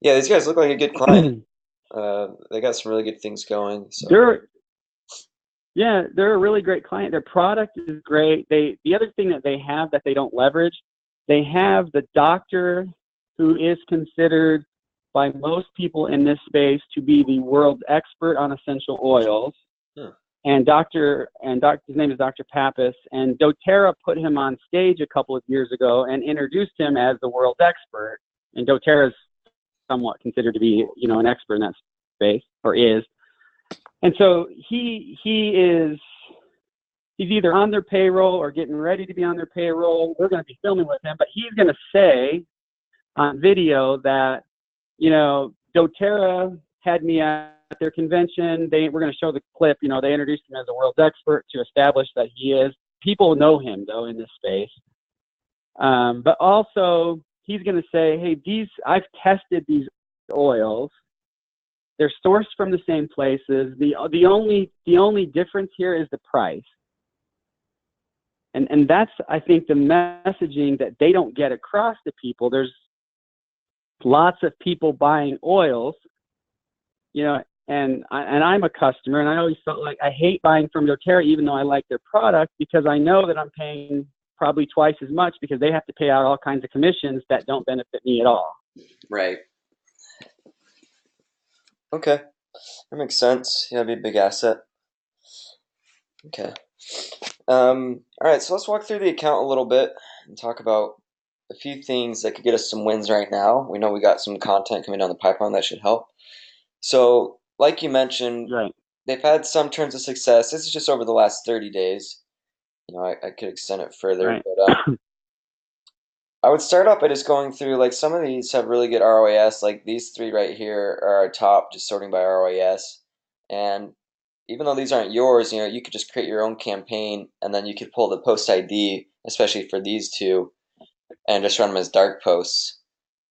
Yeah, these guys look like a good client. They got some really good things going. So They're Yeah, they're a really great client. Their product is great. The other thing that they have that they don't leverage, they have the doctor who is considered by most people in this space to be the world's expert on essential oils. hmm, And his name is Dr. Pappas, and DoTerra put him on stage a couple of years ago and introduced him as the world's expert. And DoTerra is somewhat considered to be, an expert in that space, or is. And so he's either on their payroll or getting ready to be on their payroll. We're going to be filming with him, but he's going to say on video that, DoTerra had me at their convention. We're going to show the clip. They introduced him as a world's expert to establish that he is. People know him though in this space, but also he's going to say, "Hey, I've tested these oils. They're sourced from the same places. The only difference here is the price." And that's, I think, the messaging that they don't get across to people. There's lots of people buying oils, and I'm a customer, and I always felt like I hate buying from doTERRA even though I like their product, because I know that I'm paying probably twice as much because they have to pay out all kinds of commissions that don't benefit me at all. right. Okay, that makes sense. Yeah, that'd be a big asset. Okay. All right, so let's walk through the account a little bit and talk about a few things that could get us some wins right now. We know we got some content coming down the pipeline that should help. So, like you mentioned, Right. they've had some turns of success. This is just over the last 30 days. I could extend it further, Right. but I would start off by just going through like some of these have really good ROAS. Like these three right here are our top, just sorting by ROAS. And even though these aren't yours, you could just create your own campaign and then you could pull the post ID, especially for these two, and just run them as dark posts.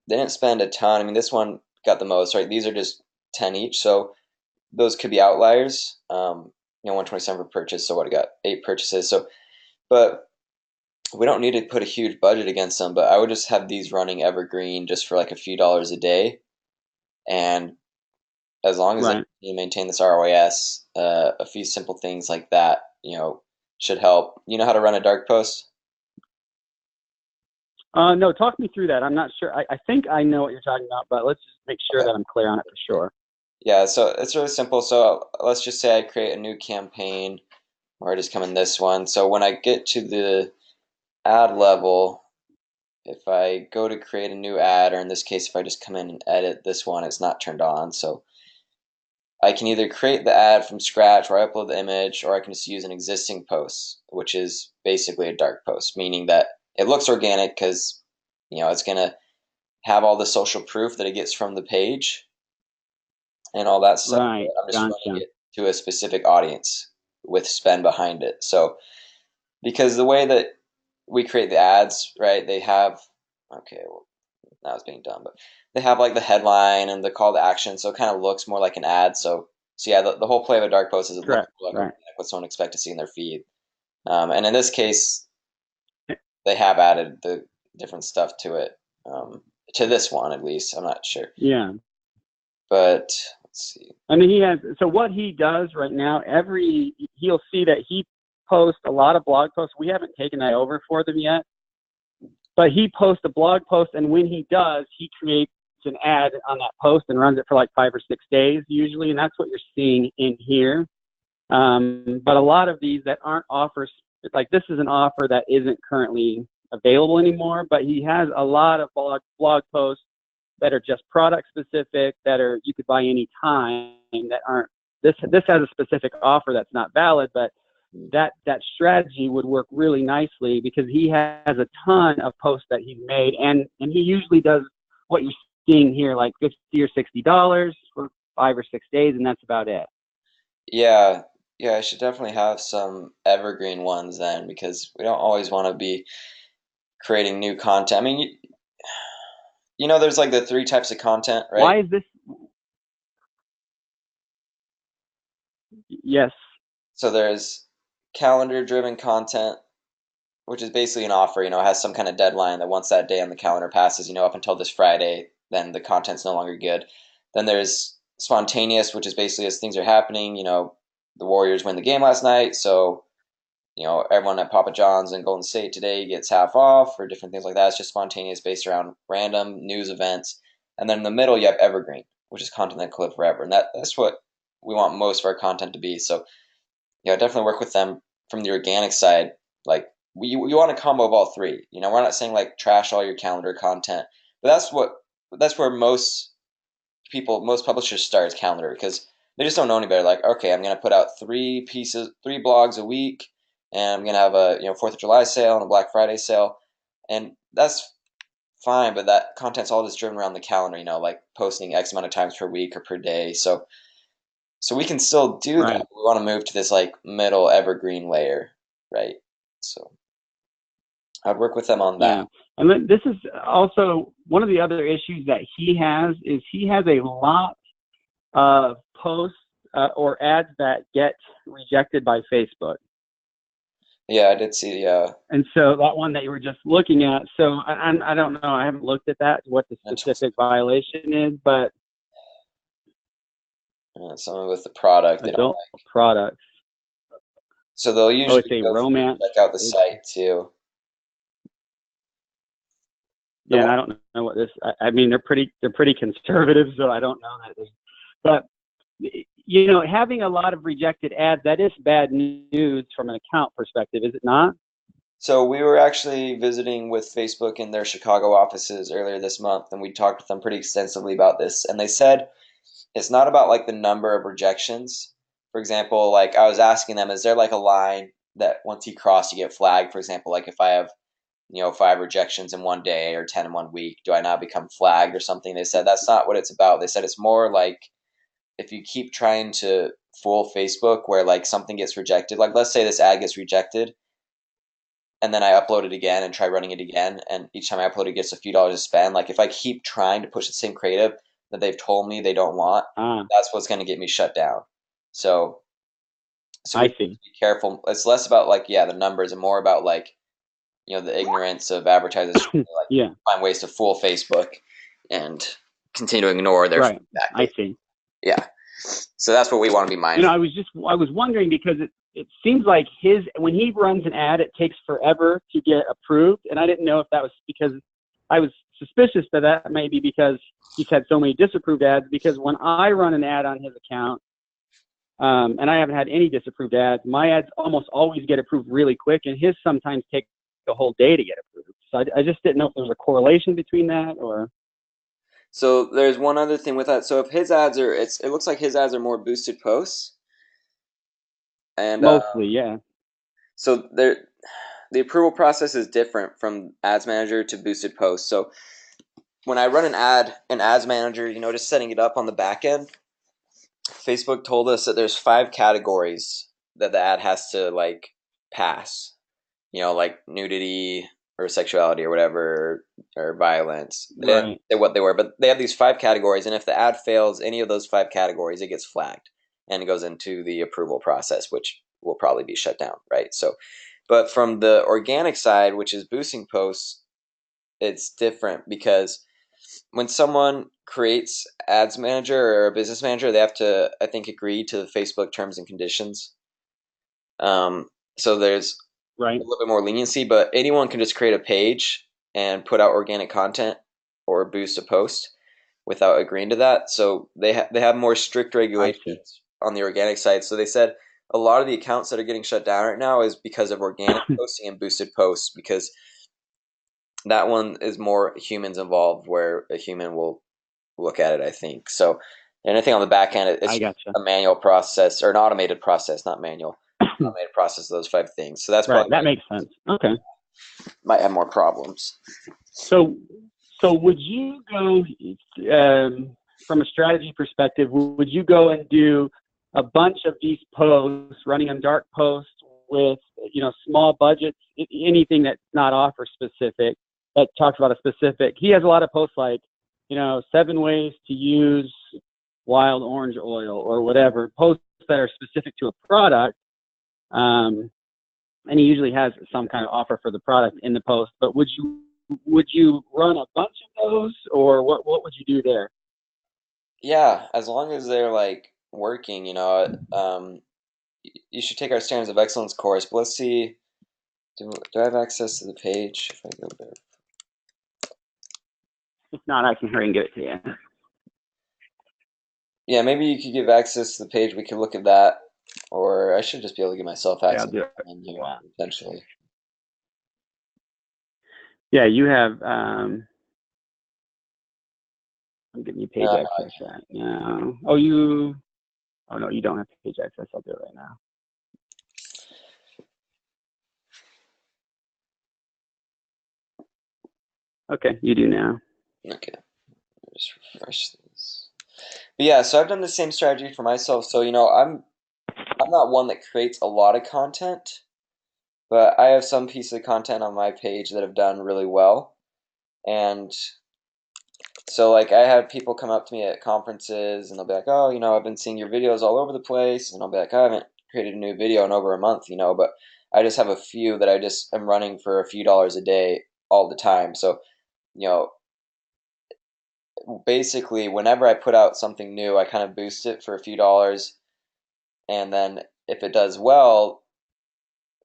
They didn't spend a ton. I mean, this one got the most, right? These are just 10 each, so those could be outliers. 127 per purchase, so what I got 8 purchases. So, but we don't need to put a huge budget against them. But I would just have these running evergreen just for like a few dollars a day, and as long as they Right. maintain this ROAS, a few simple things like that, should help. You know how to run a dark post? No, talk me through that. I'm not sure. I think I know what you're talking about, but let's just make sure Okay. that I'm clear on it for sure. Yeah, so it's really simple. So let's just say I create a new campaign, or I just come in this one. So when I get to the ad level, if I go to create a new ad, or in this case, if I just come in and edit this one, it's not turned on. So I can either create the ad from scratch where I upload the image, or I can just use an existing post, which is basically a dark post, meaning that it looks organic because, it's going to have all the social proof that it gets from the page and all that stuff. Right. I'm just running Gotcha. it to a specific audience with spend behind it. So because the way that we create the ads, right, they have, okay, well, now it's being done, but they have like the headline and the call to action, so it kind of looks more like an ad. So yeah, the whole play of a dark post is it looks Correct. like Right. organic, what someone expect to see in their feed. And in this case, they have added the different stuff to it. To this one, at least, I'm not sure, Yeah. but let's see. I mean, so what he does right now, he'll see that he posts a lot of blog posts. We haven't taken that over for them yet, but he posts a blog post, and when he does, he creates an ad on that post and runs it for like 5 or 6 days usually, and that's what you're seeing in here. But a lot of these that aren't offers, like this is an offer that isn't currently available anymore, but he has a lot of blog posts that are just product specific, that are you could buy any time, that aren't. This has a specific offer that's not valid, but that strategy would work really nicely because he has a ton of posts that he's made, and he usually does what you're seeing here, like $50 or $60 for 5 or 6 days, and that's about it. Yeah, yeah, I should definitely have some evergreen ones then because we don't always want to be creating new content. I mean, there's like the three types of content, right? Why is this? Yes. So there's calendar driven content, which is basically an offer, it has some kind of deadline that once that day on the calendar passes, up until this Friday, then the content's no longer good. Then there's spontaneous, which is basically as things are happening. The Warriors win the game last night, so everyone at Papa John's and Golden State today gets half off or different things like that. It's just spontaneous based around random news events. And then in the middle, you have evergreen, which is content that can live forever. And that's what we want most of our content to be. So, definitely work with them from the organic side. Like, we want a combo of all three. We're not saying like trash all your calendar content, but that's where most publishers start is calendar because they just don't know any better. Like, okay, I'm gonna put out 3 blogs a week, and I'm gonna have a 4th of July sale and a Black Friday sale, and that's fine. But that content's all just driven around the calendar. Like posting X amount of times per week or per day. So we can still do Right. that. We want to move to this like middle evergreen layer, right? So I'd work with them on that. Yeah. And then this is also one of the other issues that he has is he has a lot of posts or ads that get rejected by Facebook. Yeah, I did see. Yeah, And so that one that you were just looking at, so I don't know, I haven't looked at that, what the specific violation is, but something with the product they don't adult like. products. So they'll usually It's a go romance. check out the site too. Yeah, and I don't know what this. I mean, they're pretty conservative, so I don't know that. But having a lot of rejected ads, that is bad news from an account perspective, is it not? So we were actually visiting with Facebook in their Chicago offices earlier this month, and we talked with them pretty extensively about this. And they said it's not about like the number of rejections. For example, like I was asking them, is there like a line that once you cross, you get flagged? For example, like if I have 5 rejections in one day or 10 in one week, do I now become flagged or something? They said that's not what it's about. They said it's more like if you keep trying to fool Facebook where like something gets rejected, like let's say this ad gets rejected and then I upload it again and try running it again, and each time I upload it gets a few dollars to spend. Like if I keep trying to push the same creative that they've told me they don't want, that's what's going to get me shut down. So I we see. be careful. It's less about like the numbers and more about like the ignorance of advertisers like find ways to fool Facebook and continue to ignore their feedback. I see. Yeah. So that's what we want to be mindful. I was wondering because it seems like when he runs an ad, it takes forever to get approved, and I didn't know if that was because I was suspicious that may be because he's had so many disapproved ads. Because when I run an ad on his account, and I haven't had any disapproved ads, my ads almost always get approved really quick, and his sometimes take a whole day to get approved. So I just didn't know if there was a correlation between that or. So there's one other thing with that. So if his ads are, it looks like his ads are more boosted posts. And mostly, yeah. So the approval process is different from Ads Manager to boosted posts. So when I run an ad in Ads Manager, just setting it up on the back end, Facebook told us that there's 5 categories that the ad has to like pass. Like nudity or sexuality or whatever or violence. They didn't say what they were, but they have these 5 categories, and if the ad fails any of those 5 categories, it gets flagged and it goes into the approval process, which will probably be shut down, right? So, but from the organic side, which is boosting posts, it's different because when someone creates Ads Manager or a Business Manager, they have to, I think, agree to the Facebook terms and conditions. So there's a little bit more leniency, but anyone can just create a page and put out organic content or boost a post without agreeing to that. So they have more strict regulations on the organic side. So they said a lot of the accounts that are getting shut down right now is because of organic posting and boosted posts, because that one is more humans involved where a human will look at it, I think. So anything on the back end, it's a manual process or an automated process, not manual. Automated process of those 5 things. So that's probably that makes sense. Okay. Might have more problems. So would you go from a strategy perspective? Would you go and do a bunch of these posts, running them dark posts with small budgets, anything that's not offer specific, that talks about a specific? He has a lot of posts like 7 ways to use wild orange oil or whatever, posts that are specific to a product. And he usually has some kind of offer for the product in the post. But would you would you run a bunch of those, or what would you do there? Yeah, as long as they're like working, you should take our Standards of Excellence course. But let's see, do I have access to the page? If I go there. If not, I can hurry and get it to you. Yeah, maybe you could give access to the page. We could look at that, or I should just be able to give myself Yeah, I'll access do it. in here Yeah, potentially. yeah, you have. I'm giving you No, page no, access right now. Oh, you. Oh no, you don't have page access. I'll do it right now. Okay, you do now. okay. Just refresh this. But yeah, so I've done the same strategy for myself. So I'm not one that creates a lot of content, but I have some pieces of content on my page that have done really well. And so like I have people come up to me at conferences and they'll be like, "Oh, I've been seeing your videos all over the place." And I'll be like, "I haven't created a new video in over a month, but I just have a few that I just am running for a few dollars a day all the time." So, you know, basically whenever I put out something new, I kind of boost it for a few dollars, and then if it does well,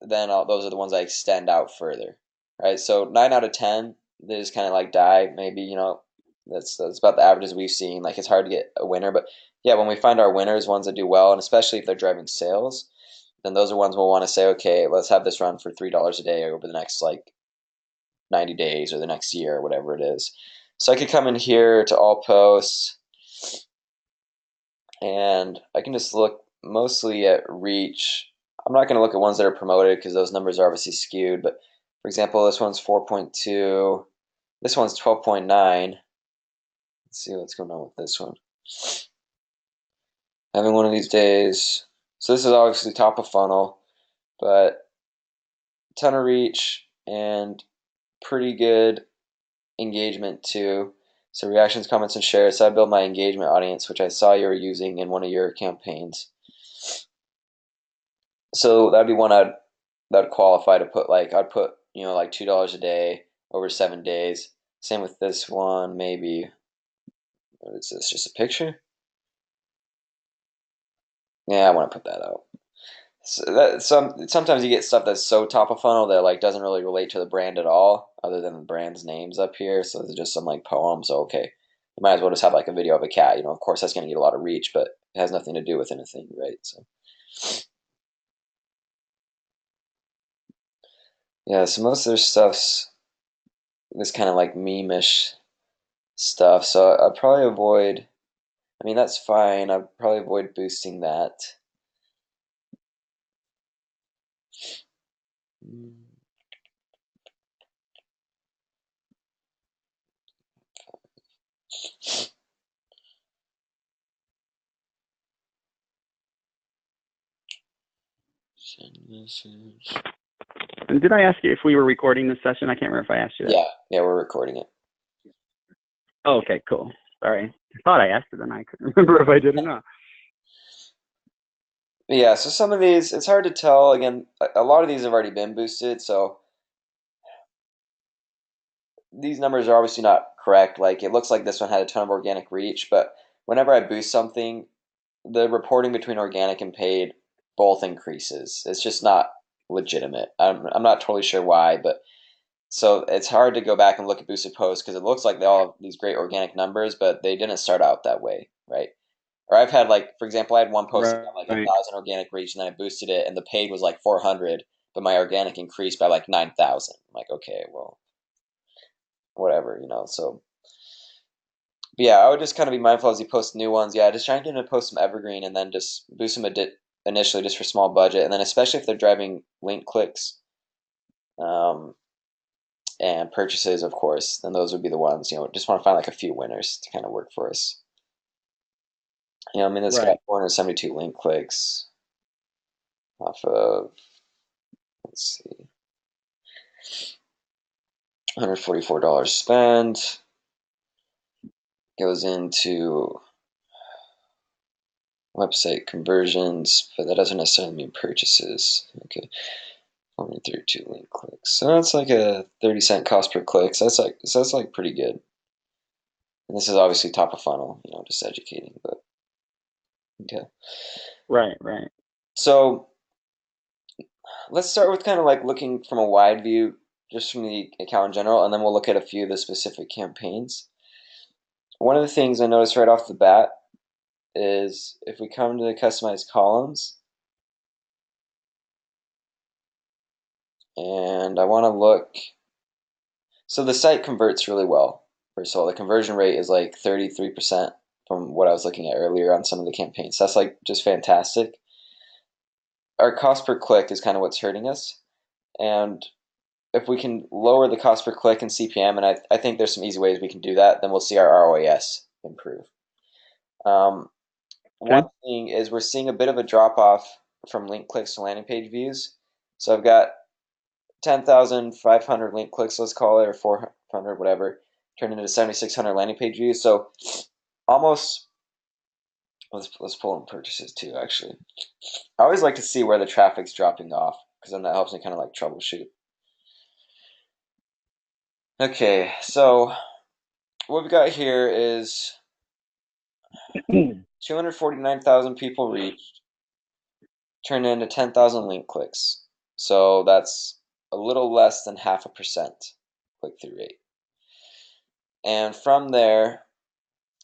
then those are the ones I extend out further, right? So 9 out of 10, they just kind of like die. Maybe that's about the averages we've seen. Like it's hard to get a winner, but yeah, when we find our winners, ones that do well, and especially if they're driving sales, then those are ones we'll want to say, okay, let's have this run for $3 a day over the next like 90 days or the next year or whatever it is. So I could come in here to all posts, and I can just look mostly at reach. I'm not going to look at ones that are promoted because those numbers are obviously skewed, but for example, this one's 4.2, this one's 12.9. Let's see what's going on with this one. Having one of these days. So this is obviously top of funnel, but ton of reach and pretty good engagement too. So reactions, comments, and shares. So I build my engagement audience, which I saw you were using in one of your campaigns. So that'd be one that'd qualify to put like I'd put like $2 a day over 7 days. Same with this one, maybe. What is this? Just a picture? Yeah, I want to put that out. So sometimes you get stuff that's so top of funnel that like doesn't really relate to the brand at all, other than the brand's names up here. So it's just some like poems. So, okay, you might as well just have like a video of a cat. Of course that's going to get a lot of reach, but it has nothing to do with anything, right? So yeah, so most of their stuff's this kind of like meme-ish stuff. So I'd probably avoid. I mean, that's fine. I'd probably avoid boosting that. Mm. Send message. And did I ask you if we were recording this session? I can't remember if I asked you that. Yeah, we're recording it. Oh, okay, cool. Sorry. I thought I asked it and I couldn't remember if I did or not. But yeah, so some of these, it's hard to tell. Again, a lot of these have already been boosted, so these numbers are obviously not correct. Like it looks like this one had a ton of organic reach, but whenever I boost something, the reporting between organic and paid both increases. It's just not legitimate. I'm not totally sure why, but so it's hard to go back and look at boosted posts because it looks like they all have these great organic numbers, but they didn't start out that way, right? Or I've had like, for example, I had one post that got like Right. 1,000 organic reach, and then I boosted it, and the paid was like 400, but my organic increased by like 9,000. I'm like, okay, well, whatever. So, but yeah, I would just kind of be mindful as you post new ones. Yeah, just try and get them to post some evergreen, and then just boost them initially just for small budget, and then especially if they're driving link clicks, um, and purchases, of course, then those would be the ones. Just want to find like a few winners to kind of work for us. I mean, this got Right. 472 link clicks off of, let's see, $144 spent. Goes into website conversions, but that doesn't necessarily mean purchases. Okay. 2 link clicks. So that's like a 30-cent cost per click. So that's like pretty good. And this is obviously top of funnel, just educating, but okay. Right, right. So let's start with kind of like looking from a wide view, just from the account in general, and then we'll look at a few of the specific campaigns. One of the things I noticed right off the bat is if we come to the customized columns, and I want to look, so the site converts really well. First of all, the conversion rate is like 33% from what I was looking at earlier on some of the campaigns. That's like just fantastic. Our cost per click is kind of what's hurting us. And if we can lower the cost per click and CPM, and I think there's some easy ways we can do that, then we'll see our ROAS improve. One Okay. thing is we're seeing a bit of a drop off from link clicks to landing page views. So I've got 10,500 link clicks, let's call it, or 400, whatever, turned into 7,600 landing page views. So almost, let's pull in purchases too, actually. I always like to see where the traffic's dropping off, because then that helps me kind of like troubleshoot. Okay, so what we've got here is 249,000 people reached, turned into 10,000 link clicks. So that's a little less than 0.5% click-through rate. And from there,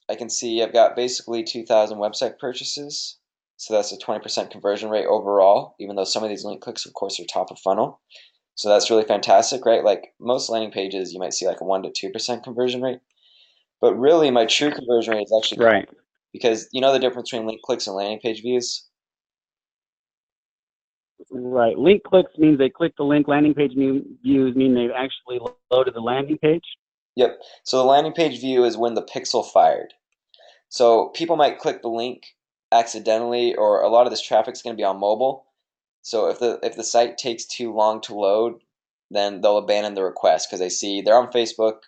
I can see I've got basically 2,000 website purchases. So that's a 20% conversion rate overall, even though some of these link clicks, of course, are top of funnel. So that's really fantastic, right? Like most landing pages, you might see like a 1 to 2% conversion rate. But really, my true conversion rate is actually high Right. because you know the difference between link clicks and landing page views? Right. Link clicks means they click the link. Landing page views mean they've actually loaded the landing page. Yep. So the landing page view is when the pixel fired. So people might click the link accidentally, or a lot of this traffic is going to be on mobile. So if the site takes too long to load, then they'll abandon the request because they see they're on Facebook,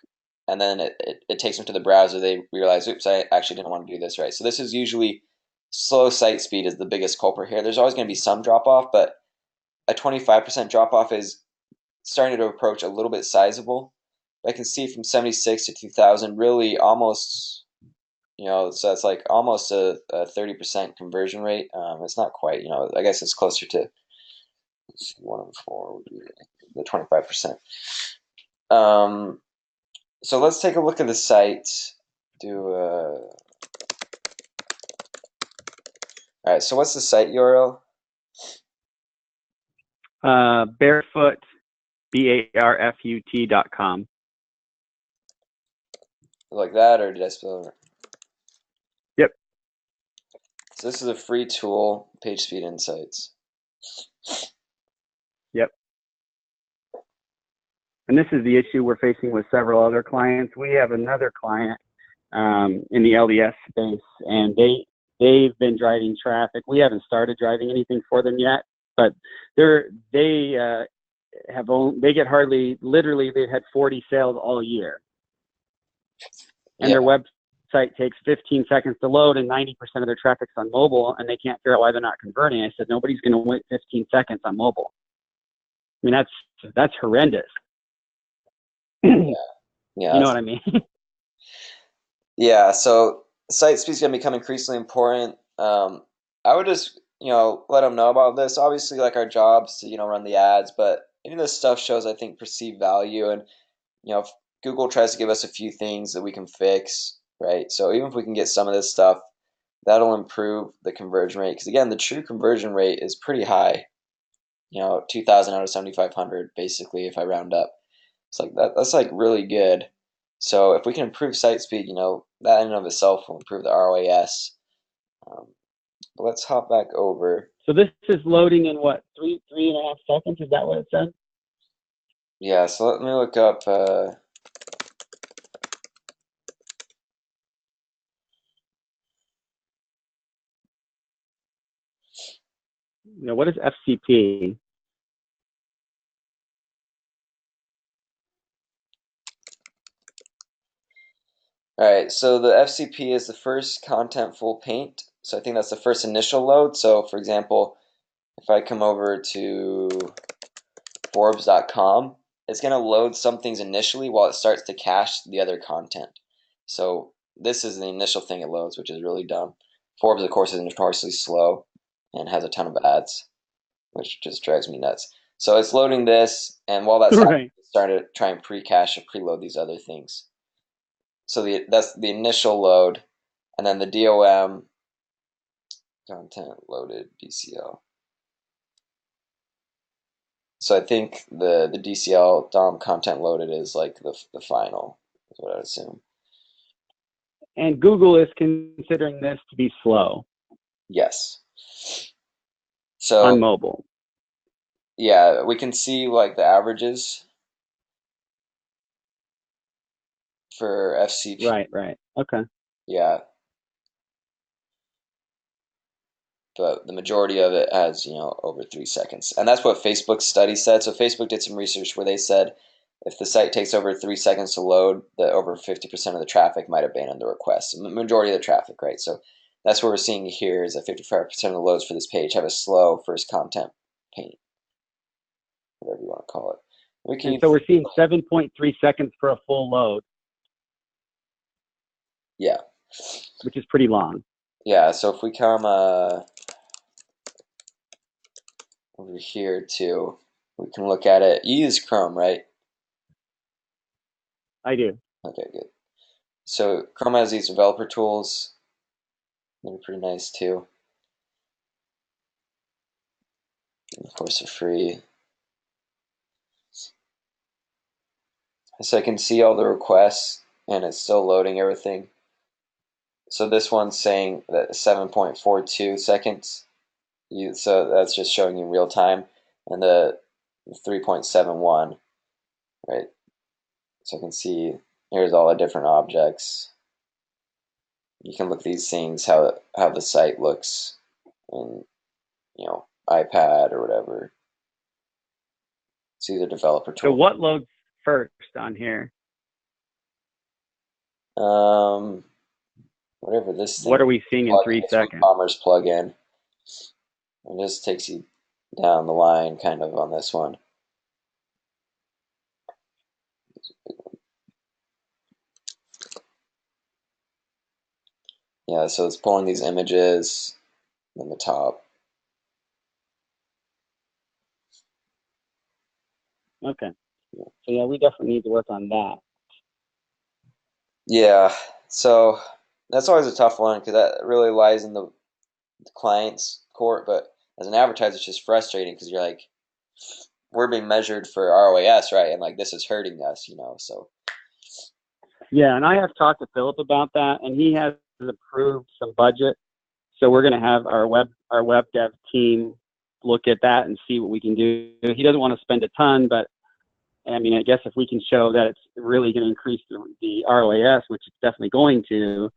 and then it takes them to the browser. They realize, oops, I actually didn't want to do this right. So this is usually slow site speed is the biggest culprit here. There's always going to be some drop off, but a 25% drop off is starting to approach a little bit sizable. But I can see from 76 to 2000 really almost, so it's like almost a 30% conversion rate. It's not quite, I guess it's closer to 1 in 4 would be the 25%. Um, so let's take a look at the site. All right, so what's the site URL? Barefoot, BARFUT.com. Like that, or did I spell it? Yep. So this is a free tool, PageSpeed Insights. Yep. And this is the issue we're facing with several other clients. We have another client in the LDS space, and they've been driving traffic. We haven't started driving anything for them yet, but they get hardly, literally they've had 40 sales all year, and Yeah. their website takes 15 seconds to load, and 90% of their traffic's on mobile, and they can't figure out why they're not converting. I said nobody's going to wait 15 seconds on mobile. I mean that's horrendous. Yeah. You know what I mean? Yeah, so site speed's gonna become increasingly important. I would just, let them know about this. Obviously, like our jobs to, run the ads, but any of this stuff shows, I think, perceived value, and if Google tries to give us a few things that we can fix, right? So even if we can get some of this stuff, that'll improve the conversion rate. Because again, the true conversion rate is pretty high. 2,000 out of 7,500, basically, if I round up. It's like that's like really good. So if we can improve site speed, that in and of itself will improve the ROAS. But let's hop back over. So this is loading in what, three and a half seconds? Is that what it said? Yeah, so let me look up. What is FCP? All right, so the FCP is the first contentful paint. So I think that's the first initial load. So for example, if I come over to Forbes.com, it's going to load some things initially while it starts to cache the other content. So this is the initial thing it loads, which is really dumb. Forbes, of course, is notoriously slow and has a ton of ads, which just drives me nuts. So it's loading this, and while that's happening, Right. it's starting to try and pre-cache or preload these other things. So that's the initial load, and then the DOM content loaded DCL. So I think the DCL DOM content loaded is like the final, is what I'd assume. And Google is considering this to be slow Yes. on So mobile. yeah, we can see like the averages for FCP. Right, right. Okay. Yeah, but the majority of it has, over 3 seconds. And that's what Facebook's study said. So Facebook did some research where they said if the site takes over 3 seconds to load, that over 50% of the traffic might abandon the request. The majority of the traffic, right? So that's what we're seeing here is that 55% of the loads for this page have a slow first content paint, whatever you want to call it. We And can, so we're seeing 7.3 seconds for a full load, yeah, which is pretty long. yeah. So if we come over here too, we can look at it. You use Chrome, right? I do. Okay, good. So Chrome has these developer tools. They're pretty nice too. And of course, they're free. So I can see all the requests, and it's still loading everything. So this one's saying that 7.42 seconds. So that's just showing you real time, and the 3.71, right? So I can see here's all the different objects. You can look at these things, how the site looks in, iPad or whatever. See the developer So tool. what loads first on here? Um, Whatever this What thing are we seeing in plugin, 3 this seconds? WooCommerce plugin. It just takes you down the line kind of on this one. Yeah, so it's pulling these images in the top. Okay. So yeah, we definitely need to work on that. Yeah, so that's always a tough one because that really lies in the client's court. But as an advertiser, it's just frustrating because you're like, we're being measured for ROAS, right? And like this is hurting us. So Yeah, and I have talked to Philip about that, and he has approved some budget. So we're going to have our web dev team look at that and see what we can do. He doesn't want to spend a ton, but I mean, I guess if we can show that it's really going to increase the ROAS, which it's definitely going to,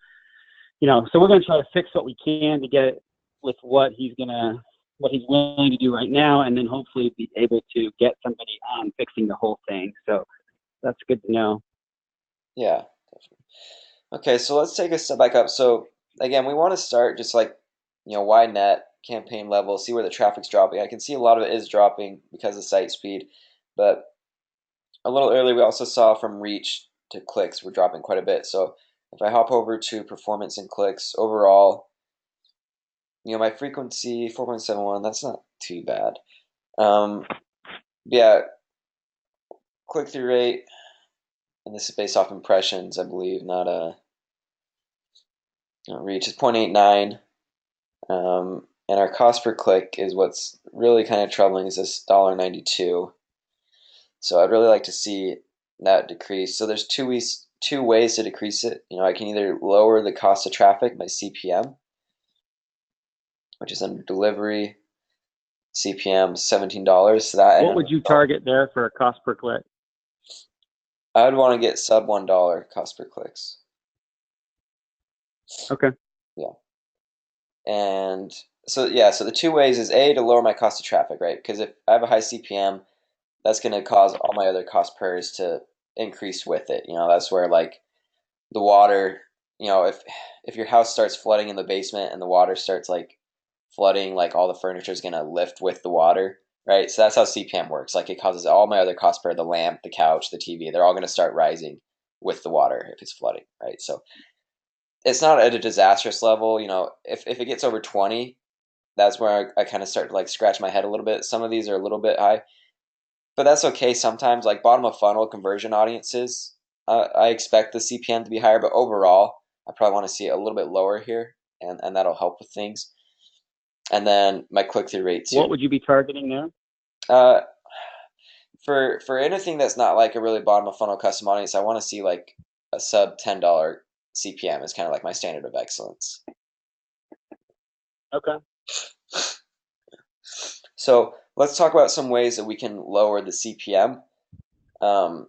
so we're going to try to fix what we can to get it with what he's willing to do right now, and then hopefully be able to get somebody on fixing the whole thing. So that's good to know. yeah, definitely. Okay, so let's take a step back up. So again, we want to start just like, wide net campaign level, see where the traffic's dropping. I can see a lot of it is dropping because of site speed, but a little earlier we also saw from reach to clicks we're dropping quite a bit. So if I hop over to performance and clicks overall, my frequency 4.71, that's not too bad. Yeah, click through rate, and this is based off impressions, I believe, not reach is 0.89. And our cost per click is what's really kind of troubling is this $1.92. So I'd really like to see that decrease. So there's two ways to decrease it. I can either lower the cost of traffic by CPM, which is under delivery. CPM $17. So that What would you target there for a cost per click? I would want to get sub $1 cost per clicks. Okay. Yeah. And so yeah, so the two ways is A, to lower my cost of traffic, right? Because if I have a high CPM, that's going to cause all my other cost pairs to increase with it. That's where like the water, if your house starts flooding in the basement and the water starts like flooding, like all the furniture is going to lift with the water. right? So that's how CPM works. Like it causes all my other costs per the lamp, the couch, the TV, they're all going to start rising with the water if it's flooding, right? So it's not at a disastrous level. If it gets over 20, that's where I kind of start to like scratch my head a little bit. Some of these are a little bit high, but that's okay sometimes. Like bottom of funnel conversion audiences, I expect the CPM to be higher, but overall, I probably want to see it a little bit lower here, and that'll help with things. And then my click through rate too. What would you be targeting there? Uh, for anything that's not like a really bottom of funnel custom audience, I want to see like a sub $10 CPM is kind of like my standard of excellence. Okay. So let's talk about some ways that we can lower the CPM. Um,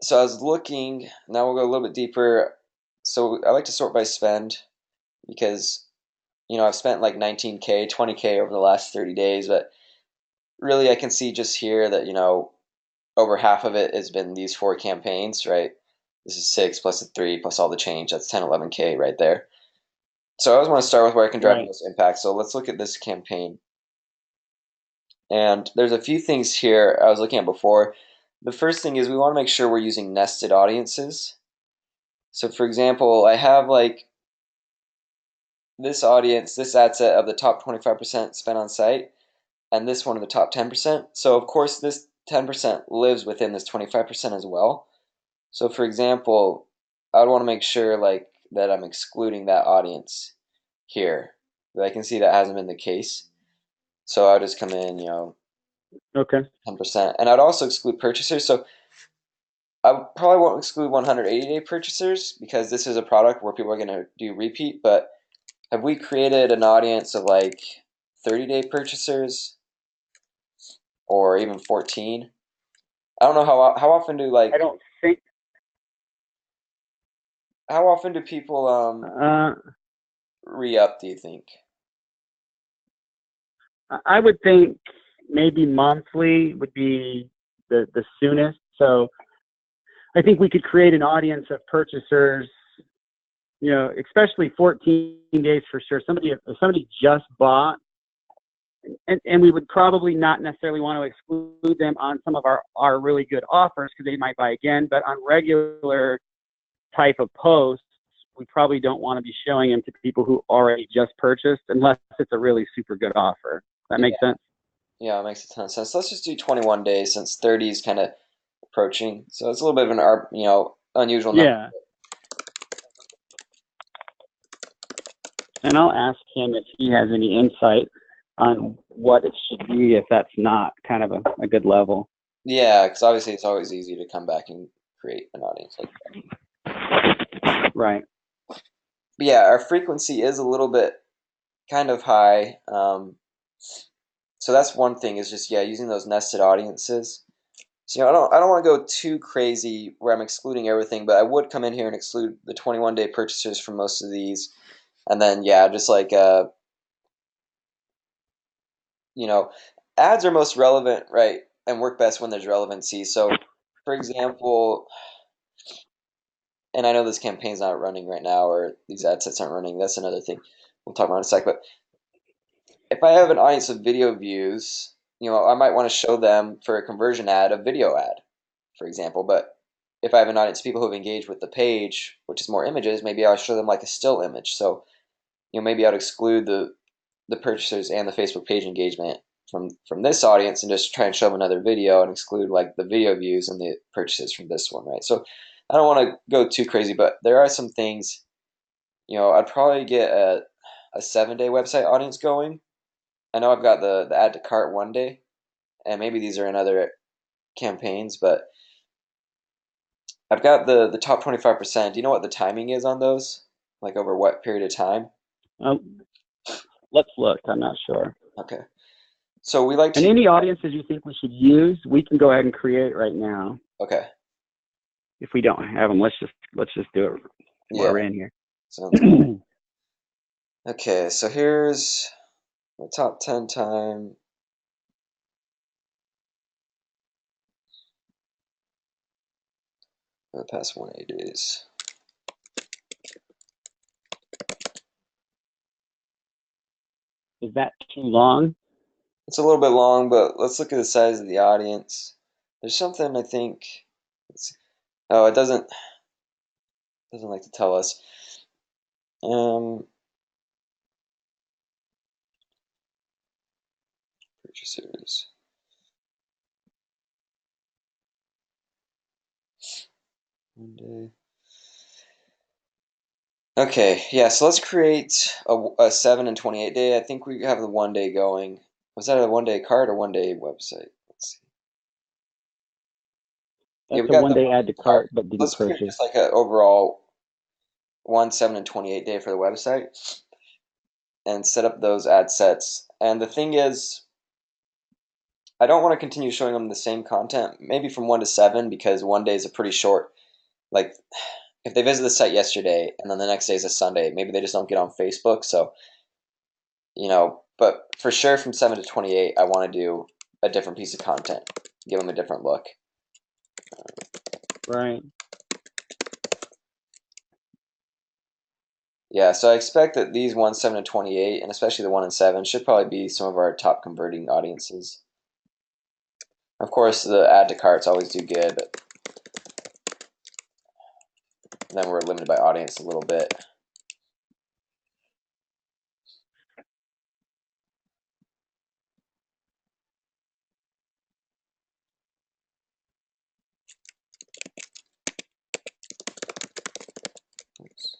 so I was looking, now we'll go a little bit deeper. So I like to sort by spend because, I've spent like 19K, 20K over the last 30 days, but really I can see just here that, over half of it has been these 4 campaigns, right? This is 6 plus the 3 plus all the change. That's 10, 11K right there. So I always want to start with where I can drive the Right. most impact. So let's look at this campaign. And there's a few things here I was looking at before. The first thing is we want to make sure we're using nested audiences. So for example, I have like this audience, this ad set of the top 25% spent on site, and this one of the top 10%. So of course this 10% lives within this 25% as well. So for example, I would want to make sure like that I'm excluding that audience here. But I can see that hasn't been the case. So I'll just come in, Okay. 10%. And I'd also exclude purchasers. So I probably won't exclude 180-day purchasers because this is a product where people are going to do repeat. But have we created an audience of like 30-day purchasers or even 14? I don't know how often do I like don't think. how often do people Uh, re-up, do you think? I would think maybe monthly would be the soonest. So I think we could create an audience of purchasers. Especially 14 days for sure. If somebody just bought, and we would probably not necessarily want to exclude them on some of our really good offers because they might buy again. But on regular type of posts, we probably don't want to be showing them to people who already just purchased unless it's a really super good offer. That Yeah, makes sense? yeah, it makes a ton of sense. Let's just do 21 days since 30 is kind of approaching. So it's a little bit of an unusual number. Yeah. And I'll ask him if he has any insight on what it should be if that's not kind of a good level. Yeah, because obviously it's always easy to come back and create an audience like that. Right. But yeah, our frequency is a little bit kind of high. So that's one thing is just, yeah, using those nested audiences. So, I don't want to go too crazy where I'm excluding everything, but I would come in here and exclude the 21-day purchasers from most of these. And then, yeah, just like, you know, ads are most relevant, right, and work best when there's relevancy. So, for example, and I know this campaign's not running right now, or these ad sets aren't running. That's another thing we'll talk about in a sec. But if I have an audience of video views, I might want to show them for a conversion ad a video ad, for example. But if I have an audience of people who have engaged with the page, which is more images, maybe I'll show them like a still image. So, maybe I'd exclude the purchasers and the Facebook page engagement from this audience and just try and show them another video and exclude like the video views and the purchases from this one, right? So I don't want to go too crazy, but there are some things, I'd probably get a 7-day website audience going. I know I've got the add to cart one day, and maybe these are in other campaigns, but I've got the top 25%. Do you know what the timing is on those? Like over what period of time? Um, let's look. I'm not sure. Okay. So we like And to, any audiences you think we should use, we can go ahead and create right now. okay. If we don't have them, let's just do it while Yeah, we're in here. sounds good. Okay, so here's my top 10 time. For the past 180 days. Is that too long? It's a little bit long, but let's look at the size of the audience. There's something I think. Oh, it doesn't like to tell us. Um, Purchasers. One day. Okay, yeah, so let's create a 7 and 28 day. I think we have the 1 day going. Was that a 1 day card or 1 day website? Let's see. Yeah, That's we a got one the day 1 day add to card. cart, but didn't Let's create purchase. just like an overall 1, 7, and 28 day for the website and set up those ad sets. And the thing is, I don't want to continue showing them the same content, maybe from 1 to 7, because 1 day is a pretty short, like, if they visit the site yesterday and then the next day is a Sunday, maybe they just don't get on Facebook. So, but for sure from 7 to 28, I want to do a different piece of content, give them a different look. Right. Yeah, so I expect that these 1, 7, and 28, and especially the 1 and 7, should probably be some of our top converting audiences. Of course, the add to carts always do good, but then we're limited by audience a little bit. Oops.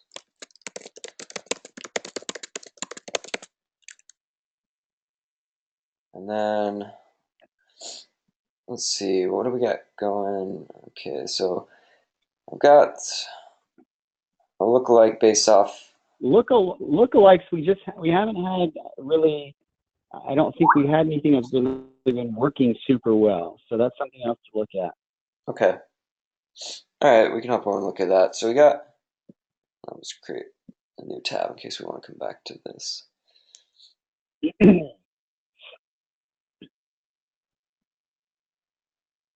And then let's see, what do we got going? Okay, so I've got a lookalike based off. Lookalikes, we haven't had really. I don't think we had anything that's really been working super well. So that's something else to look at. Okay, all right, we can hop over and look at that. So we got. I'll just create a new tab in case we want to come back to this.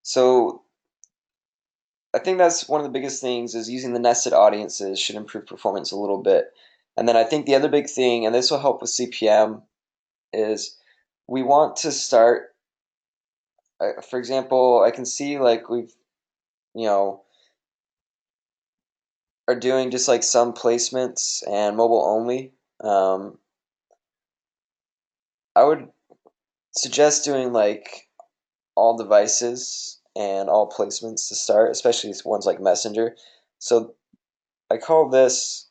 So I think that's one of the biggest things is using the nested audiences should improve performance a little bit. And then I think the other big thing, and this will help with CPM, is we want to start, for example, I can see like we've, you know, are doing just like some placements and mobile only. Um, I would suggest doing like all devices and all placements to start, especially ones like Messenger. So I call this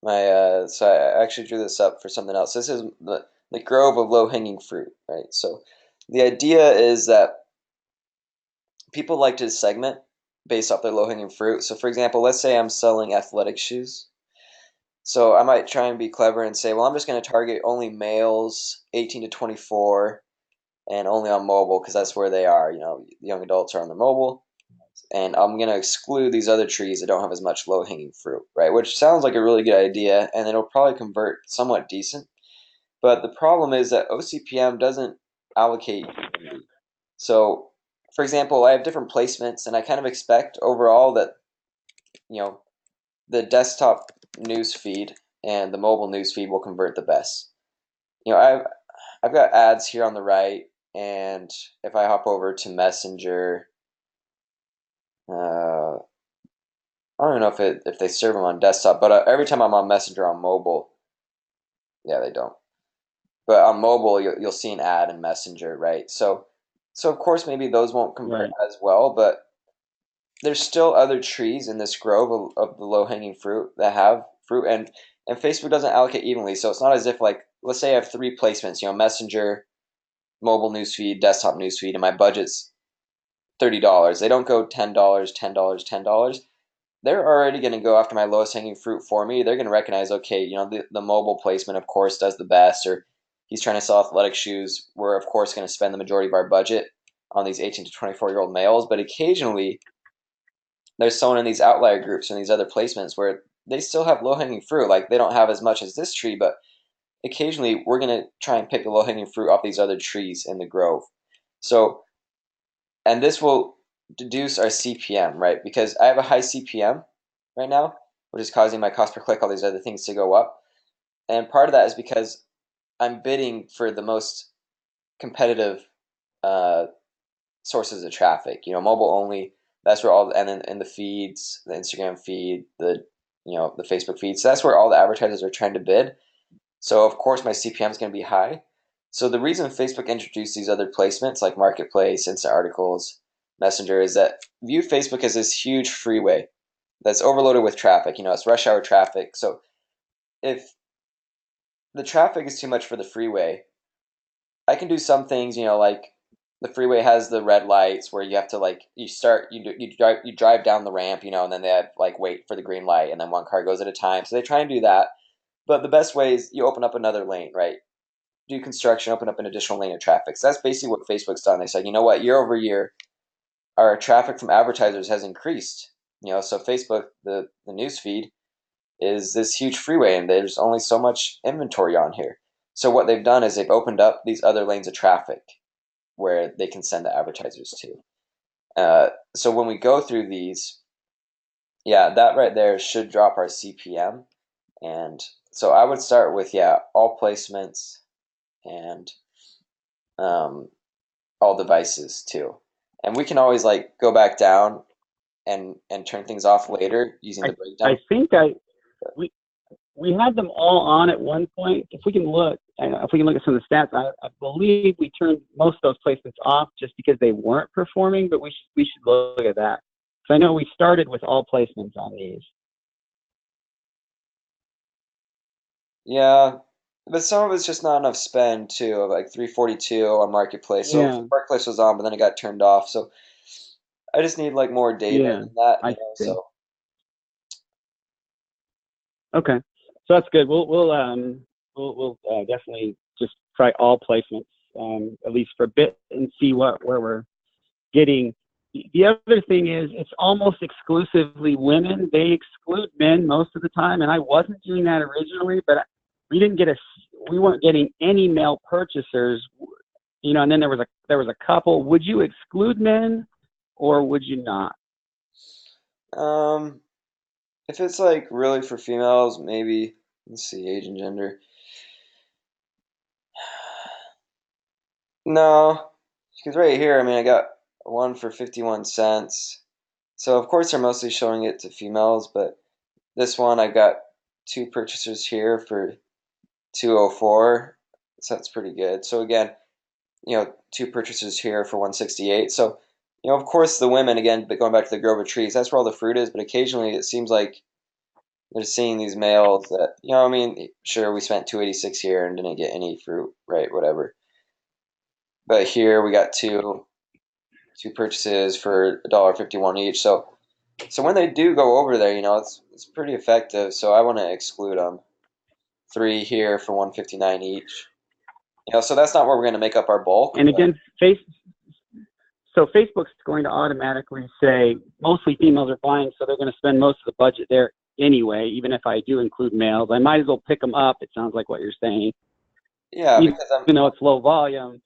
so I actually drew this up for something else. This is the grove of low-hanging fruit, right? So the idea is that people like to segment based off their low-hanging fruit. So for example, let's say I'm selling athletic shoes. So I might try and be clever and say, well, I'm just going to target only males 18 to 24 and only on mobile because that's where they are. Young adults are on their mobile. And I'm going to exclude these other trees that don't have as much low-hanging fruit, right? Which sounds like a really good idea, and it'll probably convert somewhat decent. But the problem is that OCPM doesn't allocate evenly. So, for example, I have different placements, and I kind of expect overall that, you know, the desktop news feed and the mobile news feed will convert the best. I've got ads here on the right, and if I hop over to Messenger, uh, I don't even know if they serve them on desktop, but every time I'm on Messenger on mobile, yeah, they don't. But on mobile, you'll see an ad in Messenger, right? So of course maybe those won't convert Right. as well, but there's still other trees in this grove of the low hanging fruit that have fruit, and Facebook doesn't allocate evenly. So it's not as if like let's say I have three placements, Messenger, mobile newsfeed, desktop newsfeed, and my budget's $30. They don't go $10, $10, $10. They're already going to go after my lowest hanging fruit for me. They're going to recognize, okay, the mobile placement, of course, does the best, or he's trying to sell athletic shoes. We're, of course, going to spend the majority of our budget on these 18 to 24-year-old males. But occasionally, there's someone in these outlier groups and these other placements where they still have low hanging fruit. Like, they don't have as much as this tree, but occasionally, we're going to try and pick the low hanging fruit off these other trees in the grove. So, and this will deduce our CPM, right? Because I have a high CPM right now, which is causing my cost per click, all these other things to go up. And part of that is because I'm bidding for the most competitive uh, sources of traffic. Mobile only. That's where and then in the feeds, the Instagram feed, the Facebook feed. So that's where all the advertisers are trying to bid. So of course my CPM is going to be high. So the reason Facebook introduced these other placements like Marketplace, Instant Articles, Messenger is that view Facebook as this huge freeway that's overloaded with traffic. It's rush hour traffic. So if the traffic is too much for the freeway, I can do some things, like the freeway has the red lights where you have to like you drive down the ramp, and then they have like wait for the green light, and then one car goes at a time. So they try and do that. But the best way is you open up another lane, right? Do construction, open up an additional lane of traffic. So that's basically what Facebook's done. They said, you know what, year over year, our traffic from advertisers has increased. So Facebook, the news feed is this huge freeway, and there's only so much inventory on here. So what they've done is they've opened up these other lanes of traffic where they can send the advertisers to. So when we go through these, yeah, that right there should drop our CPM. And so I would start with, yeah, all placements and um, all devices too. And we can always like go back down and turn things off later using I the I breakdown. think I we we had them all on at one point. If we can look at some of the stats, I believe we turned most of those placements off just because they weren't performing. But we should look at that. So I know we started with all placements on these. Yeah, but some of it's just not enough spend too, like 342 on Marketplace. So Yeah, Marketplace was on, but then it got turned off. So I just need like more data yeah, than that, I see. so Okay, so that's good. We'll definitely just try all placements, at least for a bit, and see where we're getting. The other thing is it's almost exclusively women. They exclude men most of the time, and I wasn't doing that originally, but we weren't getting any male purchasers, and then there was a couple. Would you exclude men, or would you not? um if it's like really for females, maybe let's see, age and gender. No, because right here, I mean, I got one for 51 cents. So of course they're mostly showing it to females, but this one I got two purchasers here for 204. So that's pretty good. So again, two purchasers here for 168. So, of course the women again, but going back to the Grover trees, that's where all the fruit is, but occasionally it seems like they're seeing these males that, I mean, sure we spent 286 here and didn't get any fruit, right? Whatever. But here we got two purchases for $1.51 each. So when they do go over there, it's pretty effective. So I want to exclude them. Three here for 159 each. So that's not where we're going to make up our bulk, And but again, so Facebook's going to automatically say mostly females are buying, so they're going to spend most of the budget there anyway. Even if I do include males, I might as well pick them up. It sounds like what you're saying, yeah, even because I'm though it's low volume.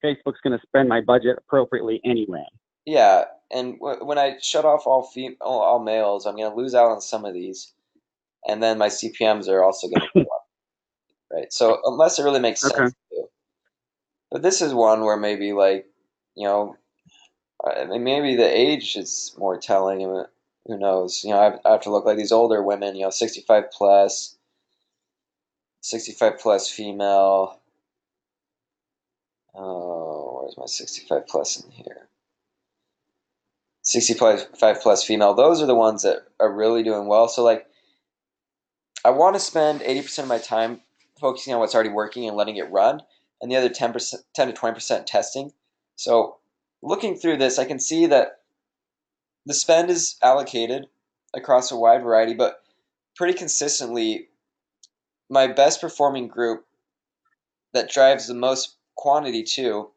Facebook's going to spend my budget appropriately anyway. yeah, and when I shut off all males, I'm going to lose out on some of these, and then my CPMS are also going to go up, right? So unless it really makes Okay. sense to do. But this is one where maybe like, you know, I mean, maybe the age is more telling. I mean, who knows? I have to look like these older women, 65 plus female. Oh, where's my 65 plus in here? 65 plus female. Those are the ones that are really doing well. So like I want to spend 80% of my time focusing on what's already working and letting it run, and the other 10 to 20% testing. So looking through this, I can see that the spend is allocated across a wide variety, but pretty consistently, my best performing group that drives the most quantity too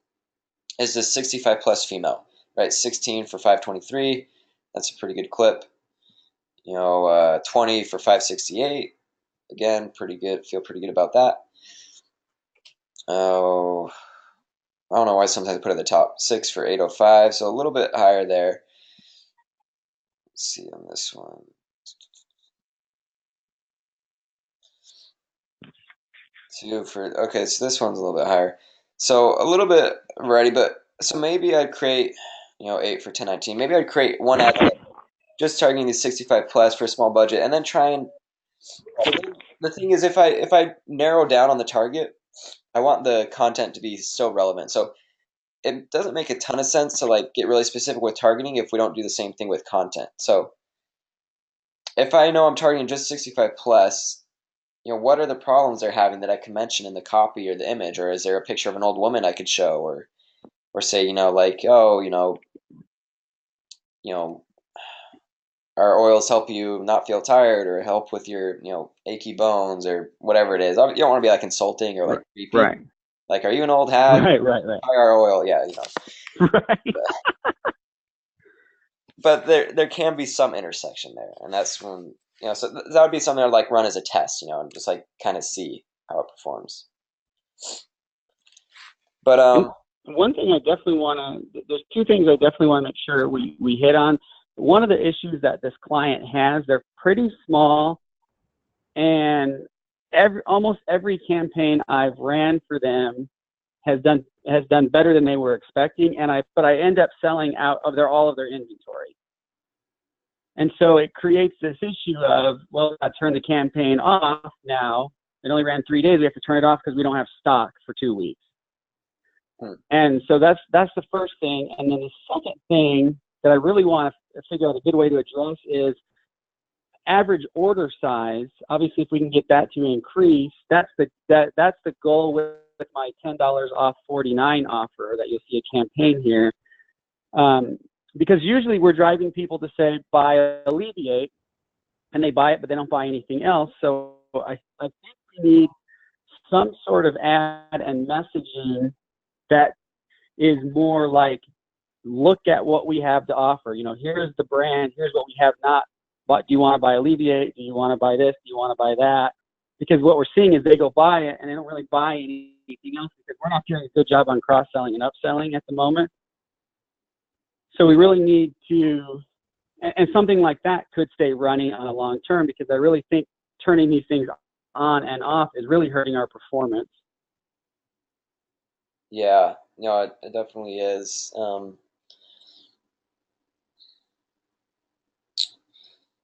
is the 65 plus female, right? 16 for 523. That's a pretty good clip. 20 for 568. Again, pretty good. Feel pretty good about that. Oh, I don't know why sometimes I put it at the top. 6 for 805, so a little bit higher there. Let's see on this one. 2 for, okay, so this one's a little bit higher. So a little bit variety, but so maybe I'd create, 8 for 1019. Maybe I'd create one ad set just targeting these 65 plus for a small budget, and then try and, so then the thing is, if I narrow down on the target, I want the content to be still relevant. So it doesn't make a ton of sense to like get really specific with targeting if we don't do the same thing with content. So if I know I'm targeting just 65 plus, what are the problems they're having that I can mention in the copy or the image, or is there a picture of an old woman I could show, or say, like, oh, you know, our oils help you not feel tired or help with your, achy bones or whatever it is. You don't want to be like insulting or like creepy. Right. Like, are you an old hag? Right. Right. Right. Buy our oil, yeah, Right. But there can be some intersection there, and that's when so that would be something I'd like run as a test, and just like kind of see how it performs. But And one thing I definitely want to, there's two things I definitely want to make sure we hit on. One of the issues that this client has, they're pretty small, and almost every campaign I've ran for them has done better than they were expecting, but I end up selling out of all of their inventory. And so it creates this issue of, well, I turned the campaign off now. It only ran 3 days. We have to turn it off because we don't have stock for 2 weeks. And so that's the first thing. And then the second thing that I really want to figure out a good way to address is average order size. Obviously, if we can get that to increase, that's the goal with my $10 off 49 offer that you'll see a campaign here. Because usually we're driving people to say buy Alleviate, and they buy it, but they don't buy anything else. So I think we need some sort of ad and messaging that is more like, look at what we have to offer. Here's the brand, here's what we have not. But do you want to buy Alleviate? Do you want to buy this? Do you want to buy that? Because what we're seeing is they go buy it and they don't really buy anything else because we're not doing a good job on cross-selling and upselling at the moment. So we really need to, and something like that could stay running on a long term, because I really think turning these things on and off is really hurting our performance. yeah, it definitely is.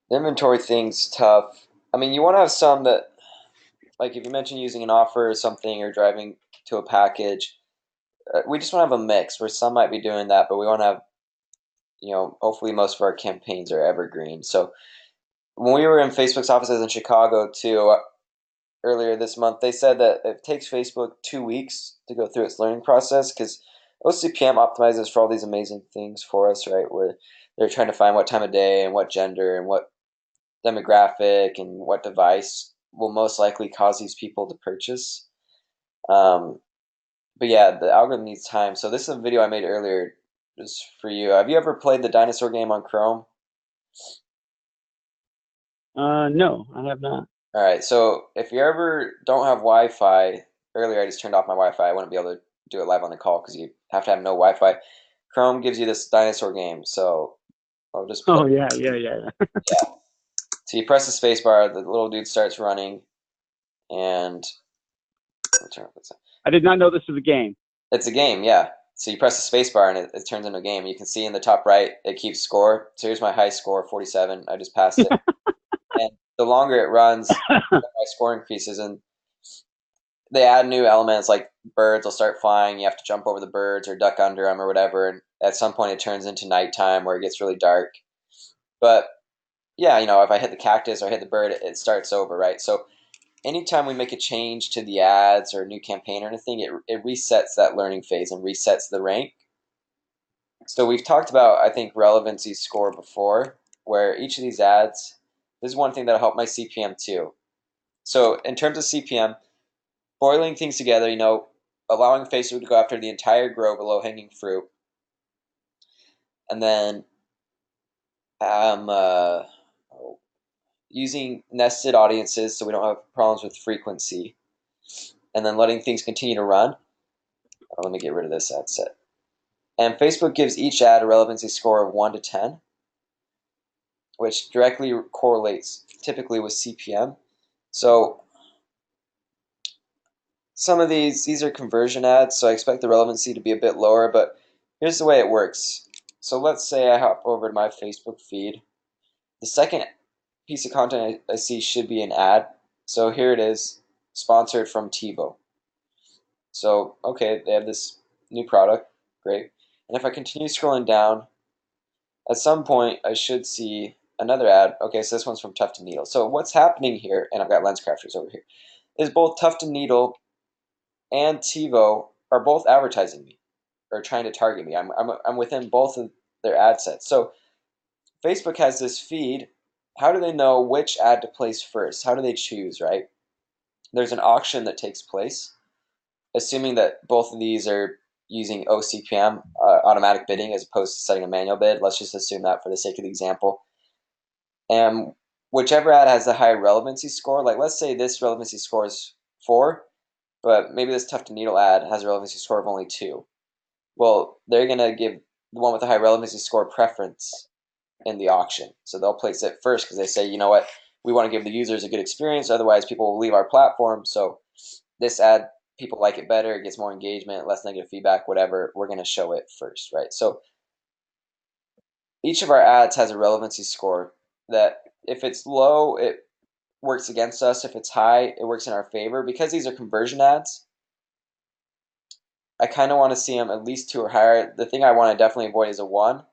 The inventory thing's tough. I mean, you want to have some that, like if you mentioned using an offer or something or driving to a package, we just want to have a mix where some might be doing that, but we want to have, hopefully most of our campaigns are evergreen. So when we were in Facebook's offices in Chicago too, earlier this month, they said that it takes Facebook 2 weeks to go through its learning process because OCPM optimizes for all these amazing things for us, right? Where they're trying to find what time of day and what gender and what demographic and what device will most likely cause these people to purchase. Um, but yeah, the algorithm needs time. So this is a video I made earlier just for you. Have you ever played the dinosaur game on Chrome? No, I have not. All right, so if you ever don't have Wi-Fi, earlier I just turned off my Wi-Fi. I wouldn't be able to do it live on the call because you have to have no Wi-Fi. Chrome gives you this dinosaur game, so I'll just play. Oh yeah, yeah, yeah. Yeah. So you press the space bar, the little dude starts running, and I did not know this was a game. it's a game, yeah. So you press the space bar and it turns into a game. You can see in the top right, it keeps score. So here's my high score, 47. I just passed it. And the longer it runs, the more my score increases. And they add new elements like birds will start flying. You have to jump over the birds or duck under them or whatever. And at some point, it turns into nighttime where it gets really dark. But yeah, if I hit the cactus or I hit the bird, it starts over, right? So anytime we make a change to the ads or a new campaign or anything, it resets that learning phase and resets the rank. So we've talked about, I think, relevancy score before, where each of these ads, this is one thing that'll help my CPM too. So in terms of CPM, boiling things together, allowing Facebook to go after the entire grove of low-hanging fruit, and then using nested audiences so we don't have problems with frequency, and then letting things continue to run. Let me get rid of this ad set. And Facebook gives each ad a relevancy score of 1 to 10, which directly correlates typically with CPM. So some of these are conversion ads, so I expect the relevancy to be a bit lower, but here's the way it works. So let's say I hop over to my Facebook feed. The second piece of content I see should be an ad. So here it is, sponsored from TiVo. So, okay, they have this new product, great. And if I continue scrolling down, at some point I should see another ad. Okay, so this one's from Tuft & Needle. So what's happening here, and I've got LensCrafters over here, is both Tuft & Needle and TiVo are both advertising me or trying to target me. I'm within both of their ad sets. So Facebook has this feed. How do they know which ad to place first? How do they choose, right? There's an auction that takes place, assuming that both of these are using OCPM, automatic bidding, as opposed to setting a manual bid. Let's just assume that for the sake of the example. And whichever ad has the higher relevancy score, like let's say this relevancy score is 4, but maybe this Tuft & Needle ad has a relevancy score of only 2. Well, they're going to give the one with the high relevancy score preference in the auction. So they'll place it first because they say, you know what, we want to give the users a good experience, otherwise people will leave our platform. So this ad, people like it better, it gets more engagement, less negative feedback, whatever, we're going to show it first, right? So each of our ads has a relevancy score that if it's low, it works against us. If it's high, it works in our favor. Because these are conversion ads, I kind of want to see them at least 2 or higher. The thing I want to definitely avoid is a 1.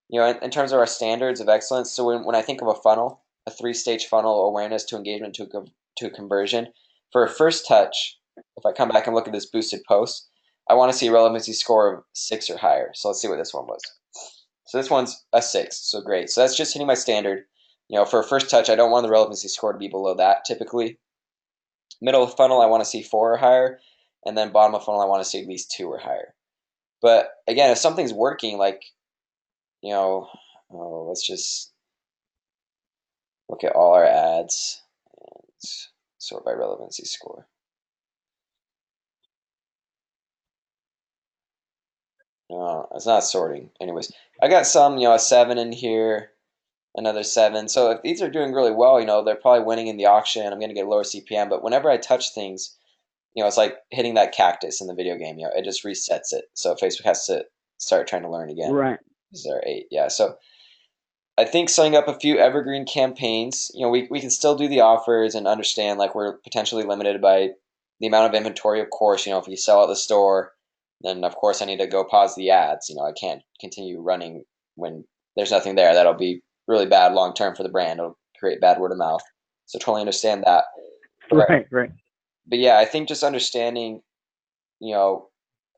You know, in terms of our standards of excellence, so when I think of a funnel, a 3-stage funnel, awareness to engagement to conversion, for a first touch, if I come back and look at this boosted post, I want to see a relevancy score of 6 or higher. So let's see what this one was. So this one's a 6, so great. So that's just hitting my standard. You know, for a first touch, I don't want the relevancy score to be below that typically. Middle of funnel, I want to see 4 or higher, and then bottom of funnel, I want to see at least 2 or higher. But again, if something's working, like, you know, let's just look at all our ads and sort by relevancy score. No, it's not sorting. Anyways, I got some, a 7 in here, another 7. So if these are doing really well, they're probably winning in the auction. I'm going to get a lower CPM. But whenever I touch things, it's like hitting that cactus in the video game. It just resets it. So Facebook has to start trying to learn again. Right. These are 8. Yeah. So I think setting up a few evergreen campaigns, we can still do the offers and understand like we're potentially limited by the amount of inventory, of course. If you sell at the store, then of course I need to go pause the ads. I can't continue running when there's nothing there. That'll be really bad long term for the brand. It'll create bad word of mouth. So totally understand that. Right. But yeah, I think just understanding, kind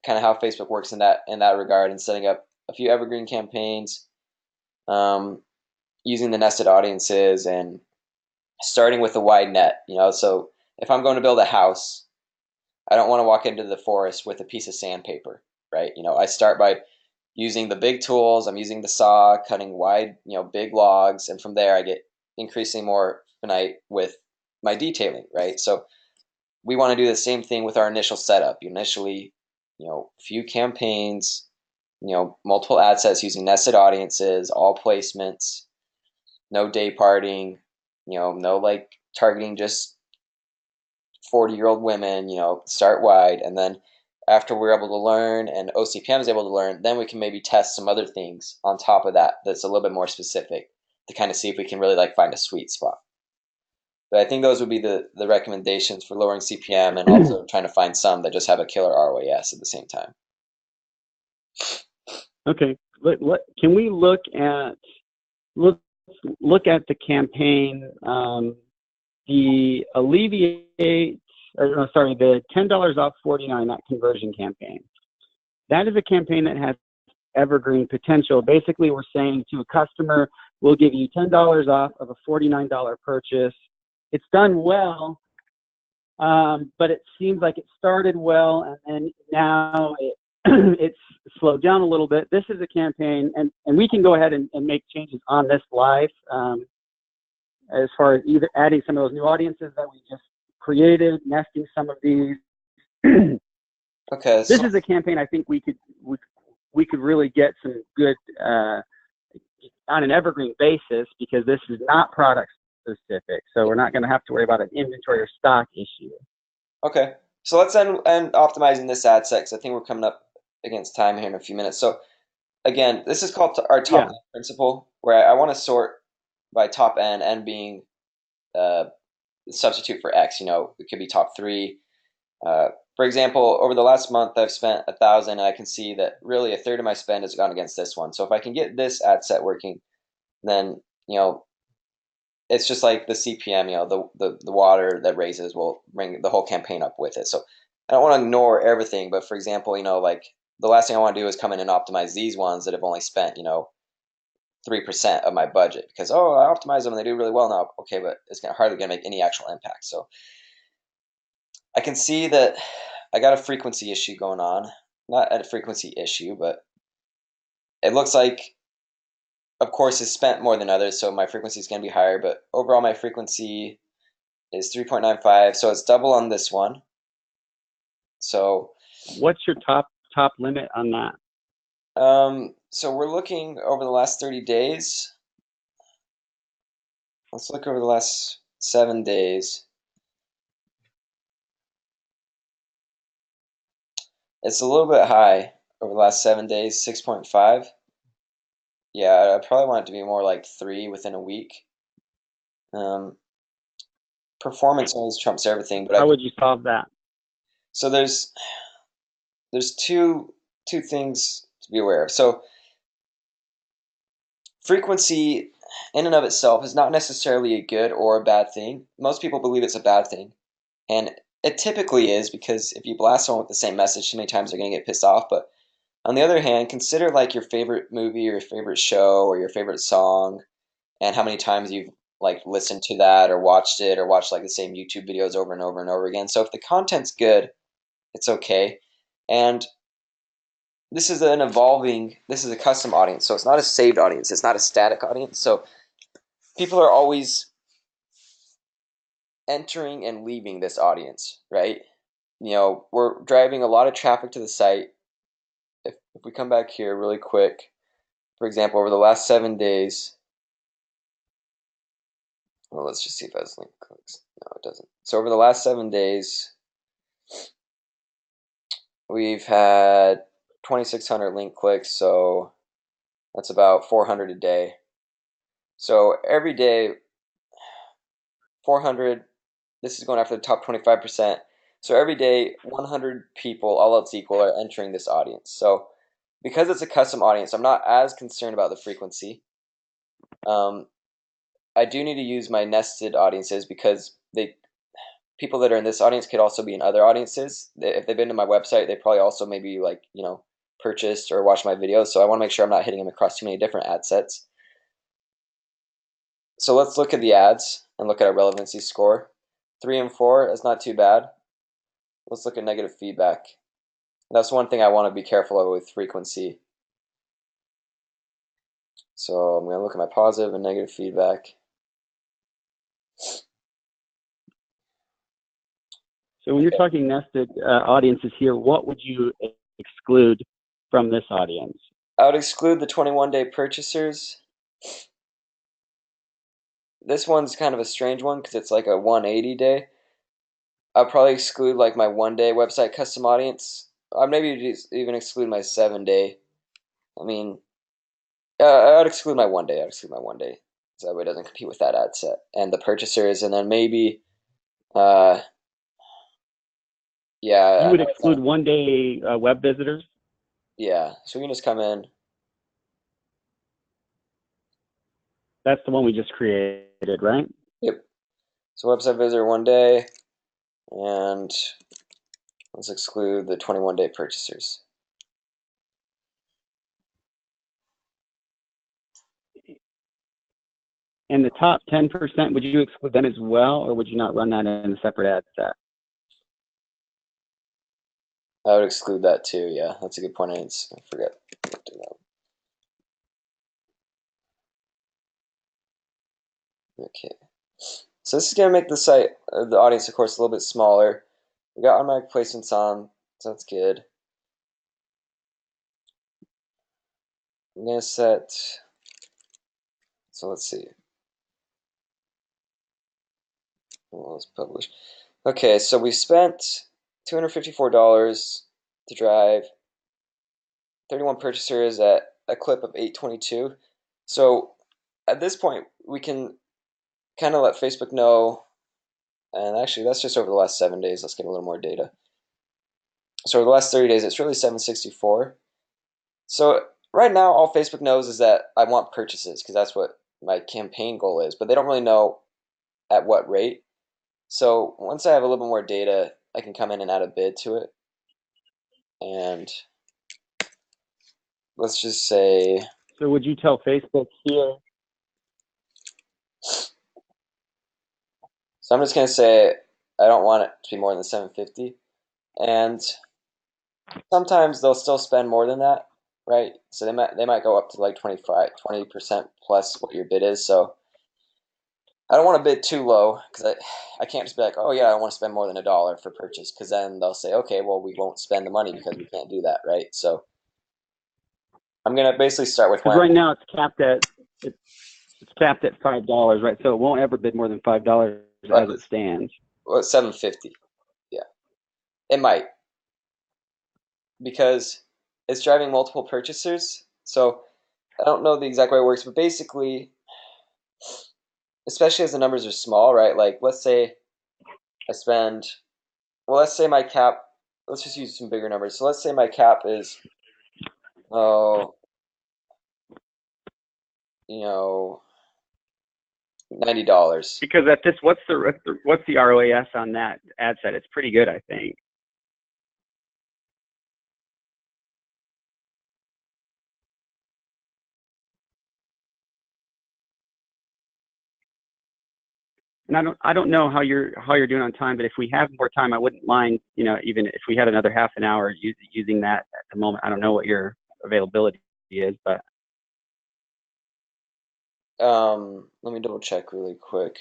of how Facebook works in that regard and setting up a few evergreen campaigns, using the nested audiences and starting with a wide net. So if I'm going to build a house, I don't want to walk into the forest with a piece of sandpaper, right? I start by using the big tools. I'm using the saw, cutting wide, big logs, and from there I get increasingly more finite with my detailing, right? So we want to do the same thing with our initial setup. Initially, few campaigns, multiple ad sets using nested audiences, all placements, no day parting, no like targeting just 40-year-old women, start wide. And then after we're able to learn and OCPM is able to learn, then we can maybe test some other things on top of that that's a little bit more specific to kind of see if we can really like find a sweet spot. But I think those would be the recommendations for lowering CPM and also trying to find some that just have a killer ROAS at the same time. Okay. Can we look at the campaign, the the $10 off 49, that conversion campaign. That is a campaign that has evergreen potential. Basically, we're saying to a customer, we'll give you $10 off of a $49 purchase. It's done well, but it seems like it started well, and then now it's slowed down a little bit. This is a campaign, and we can go ahead and make changes on this live, as far as either adding some of those new audiences that we just created, nesting some of these. Okay. This is a campaign I think we could really get some good on an evergreen basis, because this is not product specific, so we're not going to have to worry about an inventory or stock issue. Okay. So let's end optimizing this ad set because I think we're coming up against time here in a few minutes. So again, this is called our top Yeah. N principle, where I want to sort by top N being uh, substitute for X. It could be top three. For example, over the last month, I've spent 1,000. I can see that really a third of my spend has gone against this one. So if I can get this ad set working, then it's just like the CPM. The water that raises will bring the whole campaign up with it. So I don't want to ignore everything, but for example, like the last thing I want to do is come in and optimize these ones that have only spent 3% of my budget because I optimize them and they do really well now. Okay, but it's hardly gonna make any actual impact. So I can see that I got a frequency issue going on. Not a frequency issue, but it looks like, of course, it's spent more than others, so my frequency is going to be higher. But overall, my frequency is 3.95, so it's double on this one. So, What's your top limit on that? so we're looking over the last 30 days. Let's look over the last 7 days. It's a little bit high over the last 7 days, 6.5. Yeah, I probably want it to be more like 3 within a week. Um, Performance always trumps everything, but How would you solve that? so there's two things to be aware of. So frequency in and of itself is not necessarily a good or a bad thing. Most people believe it's a bad thing, and it typically is because if you blast someone with the same message too many times, they're going to get pissed off. But on the other hand, consider like your favorite movie or your favorite show or your favorite song and how many times you've like listened to that or watched like the same YouTube videos over and over and over again. So if the content's good, it's okay. And this is a custom audience, so it's not a saved audience, it's not a static audience. So people are always entering and leaving this audience, right? We're driving a lot of traffic to the site. If we come back here really quick, for example, over the last 7 days, well, let's just see if it has link clicks. No, it doesn't. So over the last 7 days, we've had 2,600 link clicks, so that's about 400 a day. So every day, 400. This is going after the top 25%. So every day, 100 people, all else equal, are entering this audience. So because it's a custom audience, I'm not as concerned about the frequency. Um, I do need to use my nested audiences because people that are in this audience could also be in other audiences. If they've been to my website, they probably also maybe like purchased or watched my videos. So I want to make sure I'm not hitting them across too many different ad sets. So let's look at the ads and look at our relevancy score. 3 and 4 is not too bad. Let's look at negative feedback. That's one thing I want to be careful of with frequency. So I'm going to look at my positive and negative feedback. So when you're talking nested audiences here, what would you exclude from this audience? I would exclude the 21-day purchasers. This one's kind of a strange one because it's like a 180 day. I'll probably exclude like my 1 day website custom audience. I'd maybe just even exclude my 7 day. I mean, I'd exclude my 1 day. I'd exclude my 1 day. So that way it doesn't compete with that ad set. And the purchasers, and then maybe, uh, You yeah, would exclude 1 day web visitors? yeah. So we can just come in. That's the one we just created, right? Yep. So website visitor 1 day, and let's exclude the 21-day purchasers. And the top 10%, would you exclude them as well, or would you not run that in a separate ad set? I would exclude that too. Yeah, that's a good point. I forget. Okay. So this is gonna make the site, the audience, of course, a little bit smaller. We got automatic placements on, so that's good. I'm gonna set. So let's see. Well, let's publish. Okay, so we spent $254 to drive. 31 purchasers at a clip of 822. So at this point, we can kind of let Facebook know. And actually, that's just over the last 7 days. Let's get a little more data. So over the last 30 days, it's really 764. So right now, all Facebook knows is that I want purchases because that's what my campaign goal is. But they don't really know at what rate. So once I have a little bit more data, I can come in and add a bid to it. And let's just say. So would you tell Facebook here? So I'm just going to say I don't want it to be more than 750. And sometimes they'll still spend more than that, right? So they might go up to like 20% plus what your bid is. So I don't want to bid too low because I can't just be like, oh yeah, I want to spend more than $1 for purchase, because then they'll say, okay, well we won't spend the money because we can't do that, right? So I'm gonna basically start with Because right now it's capped at $5, right? So it won't ever bid more than $5 as it stands. Well, 750. Yeah, it might, because it's driving multiple purchasers. So I don't know the exact way it works, but basically, especially as the numbers are small, right? Like let's say I spend, well, let's say my cap. Let's just use some bigger numbers. So let's say my cap is, oh, $90. Because at this, what's the ROAS on that ad set? It's pretty good, I think. And I don't know how you're doing on time, but if we have more time, I wouldn't mind, even if we had another half an hour using that at the moment. I don't know what your availability is, but Let me double check really quick.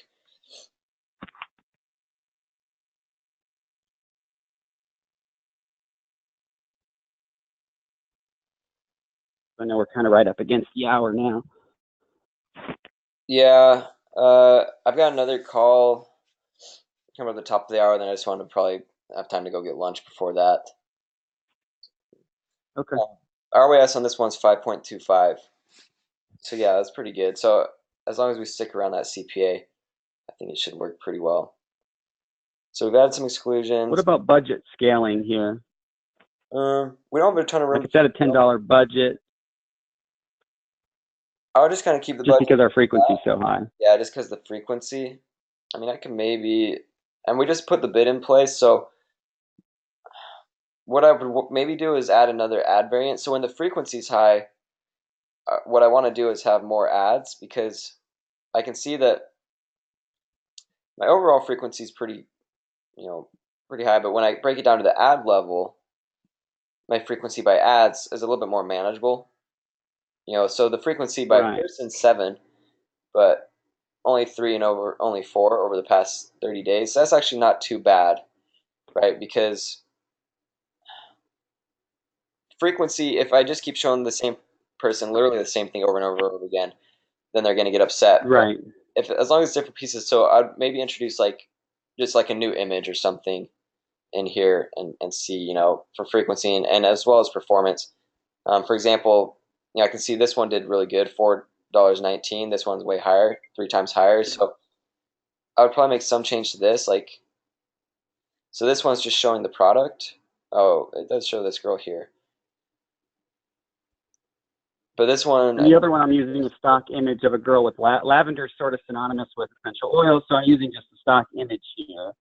I know we're kind of right up against the hour now. Yeah, I've got another call coming at the top of the hour, then I just wanted to probably have time to go get lunch before that. Okay. ROAS on this one's 5.25. So yeah, that's pretty good. So as long as we stick around that CPA, I think it should work pretty well. So we've added some exclusions. What about budget scaling here? We don't have a ton of room. Like, set a $10 budget. I would just kind of keep the just budget because our frequency is so high. Yeah, just because the frequency. I mean, I can maybe, and we just put the bid in place. So what I would maybe do is add another ad variant. So when the frequency is high, what I want to do is have more ads, because I can see that my overall frequency is pretty, pretty high. But when I break it down to the ad level, my frequency by ads is a little bit more manageable. So the frequency by person's 7, but only 3 and only 4 over the past 30 days. So that's actually not too bad, right? Because frequency, if I just keep showing the same person literally the same thing over and over and over again, then they're going to get upset. Right. But as long as different pieces, so I'd maybe introduce just like a new image or something in here and see, for frequency and as well as performance. For example, I can see this one did really good, $4.19. This one's way higher, 3 times higher. So I would probably make some change to this. So this one's just showing the product. Oh, it does show this girl here. But this one, and the other one, I'm using a stock image of a girl with lavender, sort of synonymous with essential oils. So I'm using just a stock image here.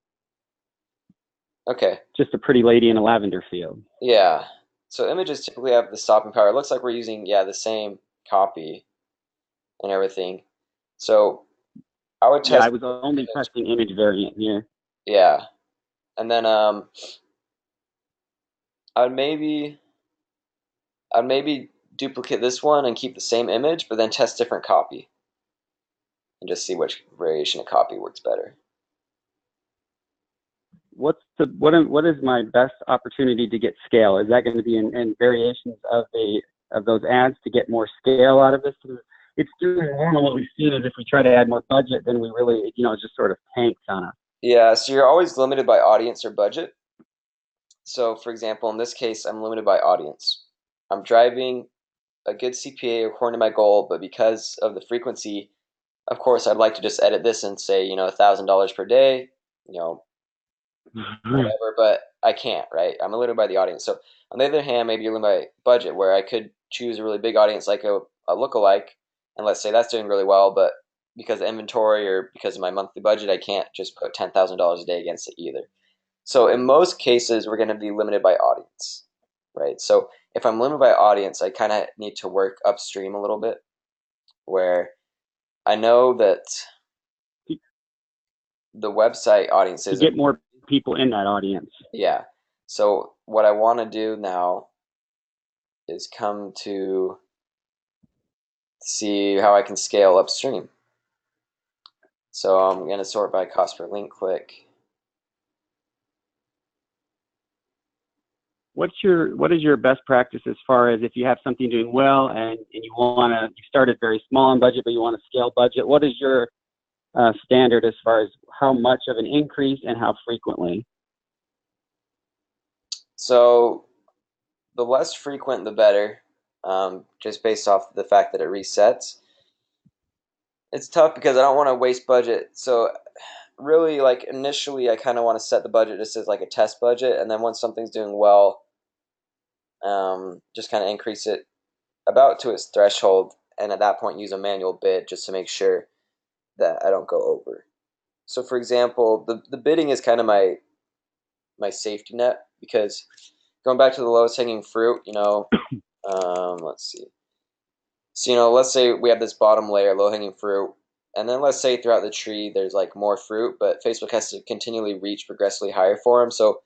Okay. Just a pretty lady in a lavender field. Yeah. So images typically have the stopping power. It looks like we're using, the same copy and everything. So I would test. Yeah, I was only testing image variant here. Yeah. And then I'd maybe duplicate this one and keep the same image, but then test different copy and just see which variation of copy works better. What is my best opportunity to get scale? Is that going to be in variations of those ads to get more scale out of this? It's doing normal. What we've seen is if we try to add more budget, then we really, it just sort of tanks on us. Yeah, so you're always limited by audience or budget. So, for example, in this case, I'm limited by audience. I'm driving a good CPA according to my goal, but because of the frequency, of course, I'd like to just edit this and say, $1,000 per day, you know, whatever, but I can't, right? I'm limited by the audience. So, on the other hand, maybe you're limited by budget, where I could choose a really big audience like a lookalike, and let's say that's doing really well, but because of inventory or because of my monthly budget, I can't just put $10,000 a day against it either. So in most cases, we're going to be limited by audience, right? So if I'm limited by audience, I kind of need to work upstream a little bit, where I know that the website audience to is get more people in that audience. yeah. So what I want to do now is come to see how I can scale upstream. So I'm going to sort by cost per link click. What is your best practice as far as if you have something doing well and you started very small on budget, but you want to scale budget? What is your standard as far as how much of an increase and how frequently? So the less frequent, the better, just based off the fact that it resets. It's tough because I don't want to waste budget. So really, like initially, I kind of want to set the budget just as like a test budget, and then once something's doing well, just kind of increase it about to its threshold, and at that point, use a manual bid just to make sure that I don't go over. So, for example, the bidding is kind of my safety net, because going back to the lowest hanging fruit, let's see. So, let's say we have this bottom layer, low hanging fruit, and then let's say throughout the tree there's like more fruit, but Facebook has to continually reach progressively higher for them. So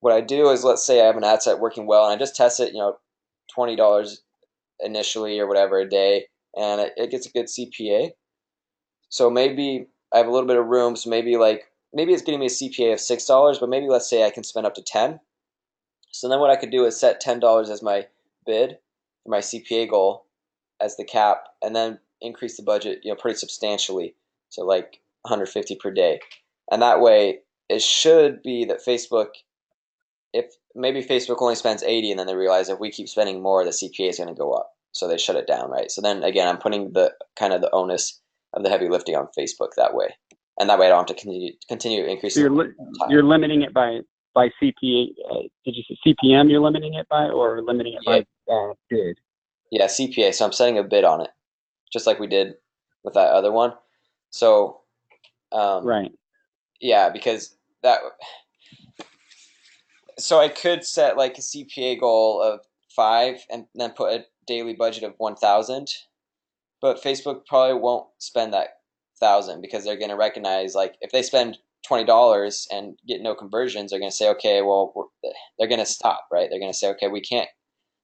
what I do is, let's say I have an ad set working well and I just test it, $20 initially or whatever a day, and it gets a good CPA. So maybe I have a little bit of room, so maybe it's getting me a CPA of $6, but maybe let's say I can spend up to 10. So then what I could do is set $10 as my bid for my CPA goal as the cap, and then increase the budget, pretty substantially to like 150 per day. And that way, it should be that if maybe Facebook only spends 80, and then they realize if we keep spending more, the CPA is going to go up, so they shut it down, right? So then again, I'm putting the kind of the onus of the heavy lifting on Facebook that way, and that way I don't have to continue increasing. So you're limiting it by CPA. Did you say CPM? You're limiting it by, or limiting it by bid? Yeah, CPA. So I'm setting a bid on it, just like we did with that other one. So, right. Yeah, because that. So I could set like a CPA goal of 5 and then put a daily budget of 1,000, but Facebook probably won't spend that 1,000, because they're going to recognize, like, if they spend $20 and get no conversions, they're going to say, okay, well, they're going to stop, right? They're going to say, okay, we can't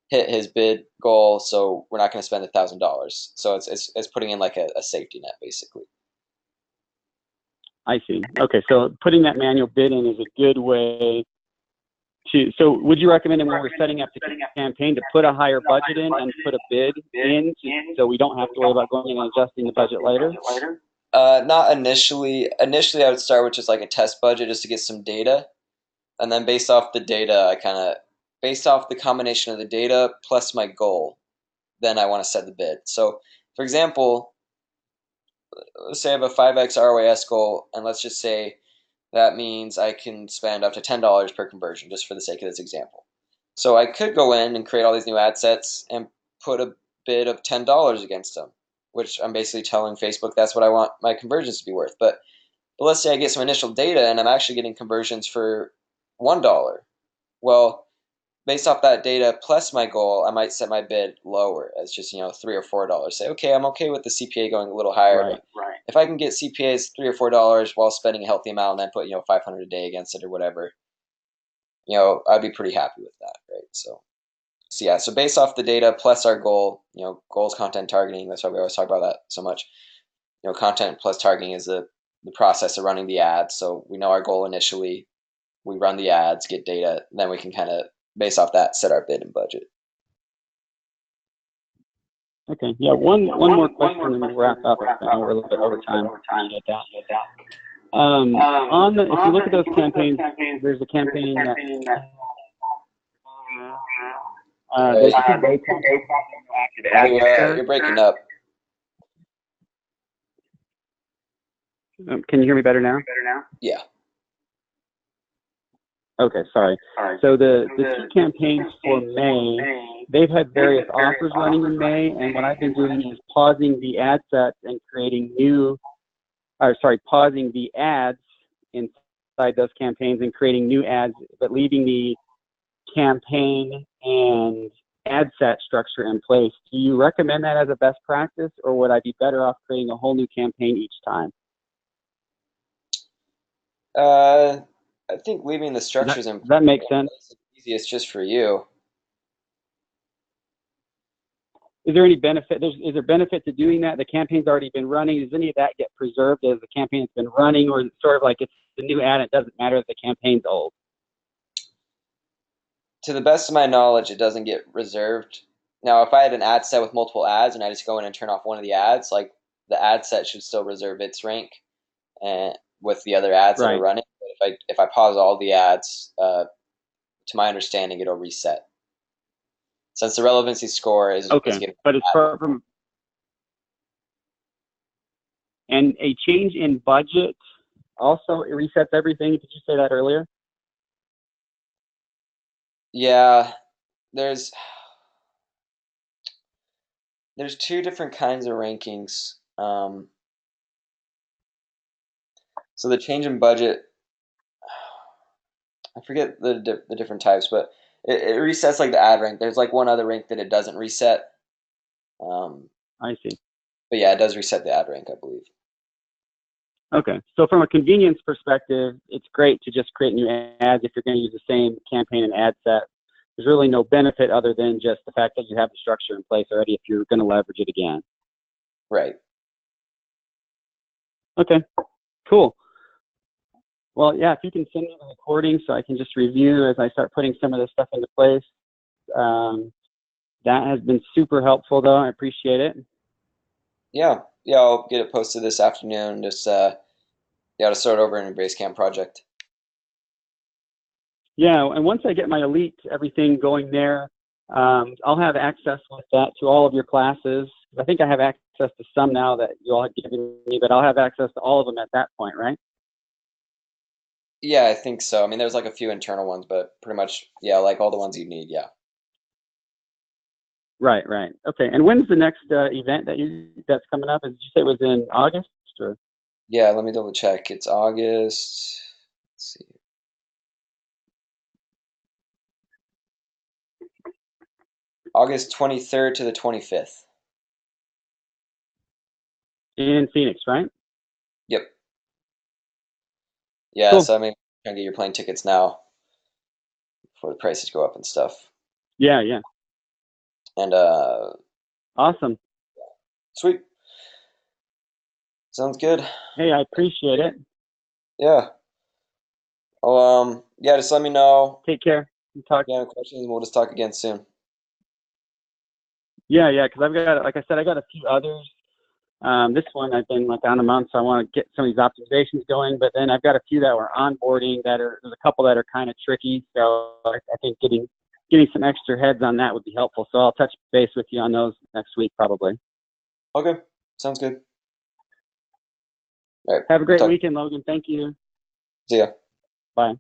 hit his bid goal, so we're not going to spend $1,000. So it's putting in like a safety net, basically. I see. Okay, so putting that manual bid in is a good way to. So would you recommend when we're setting up the campaign to put a higher budget in and put a bid in, so we don't have to worry about going in and adjusting the budget later? Not initially. Initially, I would start with just like a test budget just to get some data, and then based off the data, based off the combination of the data plus my goal, then I want to set the bid. So, for example, let's say I have a 5x ROAS goal, and let's just say that means I can spend up to $10 per conversion, just for the sake of this example. So I could go in and create all these new ad sets and put a bid of $10 against them, which I'm basically telling Facebook that's what I want my conversions to be worth. But let's say I get some initial data and I'm actually getting conversions for $1. Well, based off that data plus my goal, I might set my bid lower as just $3 or $4. Say, okay, I'm okay with the CPA going a little higher. Right. If I can get CPAs $3 or $4 while spending a healthy amount, and then put 500 a day against it or whatever, I'd be pretty happy with that, right? So yeah. So based off the data plus our goal, goals, content, targeting. That's why we always talk about that so much. Content plus targeting is the process of running the ads. So we know our goal initially. We run the ads, get data, then we can kind of, based off that, set our bid and budget. Okay. Yeah. One more question and we'll wrap up. I know we're a little bit over time. If you look at those campaigns, there's a campaign that Those two day campaigns active ad set. You're breaking up. Can you hear me better now? Yeah. Okay, sorry. So the two campaigns for May, they've had various offers running in May, and what I've been doing is pausing the ad sets and creating pausing the ads inside those campaigns and creating new ads, but leaving the campaign and ad set structure in place. Do you recommend that as a best practice, or would I be better off creating a whole new campaign each time? I think leaving the structures in Does that make sense? place is easiest just for you. Is there any benefit? Is there benefit to doing that? The campaign's already been running. Does any of that get preserved as the campaign's been running, or is it sort of like it's the new ad? It doesn't matter if the campaign's old. To the best of my knowledge, it doesn't get reserved. Now, if I had an ad set with multiple ads and I just go in and turn off one of the ads, like the ad set should still reserve its rank and with the other ads that are Right. running. But if I pause all the ads, to my understanding, it'll reset. Since the relevancy score is Okay, given but it's far from. And a change in budget also it resets everything. Did you say that earlier? Yeah, there's two different kinds of rankings. So the change in budget, I forget the different types, but it resets like the ad rank. There's like one other rank that it doesn't reset. Um, I see. but yeah, it does reset the ad rank, I believe. Okay, so from a convenience perspective, it's great to just create new ads if you're going to use the same campaign and ad set. There's really no benefit other than just the fact that you have the structure in place already if you're going to leverage it again. Right. Okay, cool. Well, yeah, if you can send me the recording so I can just review as I start putting some of this stuff into place. That has been super helpful, though. I appreciate it. Yeah. Yeah, I'll get it posted this afternoon. Just to start over in a Basecamp project. Yeah, and once I get my Elite everything going there, I'll have access with that to all of your classes. I think I have access to some now that you all have given me, but I'll have access to all of them at that point, right? Yeah, I think so. I mean, there's like a few internal ones, but pretty much, yeah, like all the ones you need. Yeah. Right, right. Okay. And when's the next event that's coming up? Did you say it was in August or? Yeah, let me double check. It's August. Let's see. August 23rd to the 25th. In Phoenix, right? Yep. Yeah, Cool. so I mean, trying to get your plane tickets now before the prices go up and stuff. Yeah, yeah. And Awesome. sweet. Sounds good. Hey, I appreciate it. Yeah. Well, yeah, just let me know Take care. Talk. if you have any questions, and we'll just talk again soon. Yeah, yeah. Because I've got, like I said, I got a few others. This one I've been like on a month, so I want to get some of these optimizations going. But then I've got a few that were onboarding there's a couple that are kind of tricky. So I think getting some extra heads on that would be helpful. So I'll touch base with you on those next week probably. Okay, sounds good. All right. Have a great weekend, Logan. Thank you. See ya. Bye.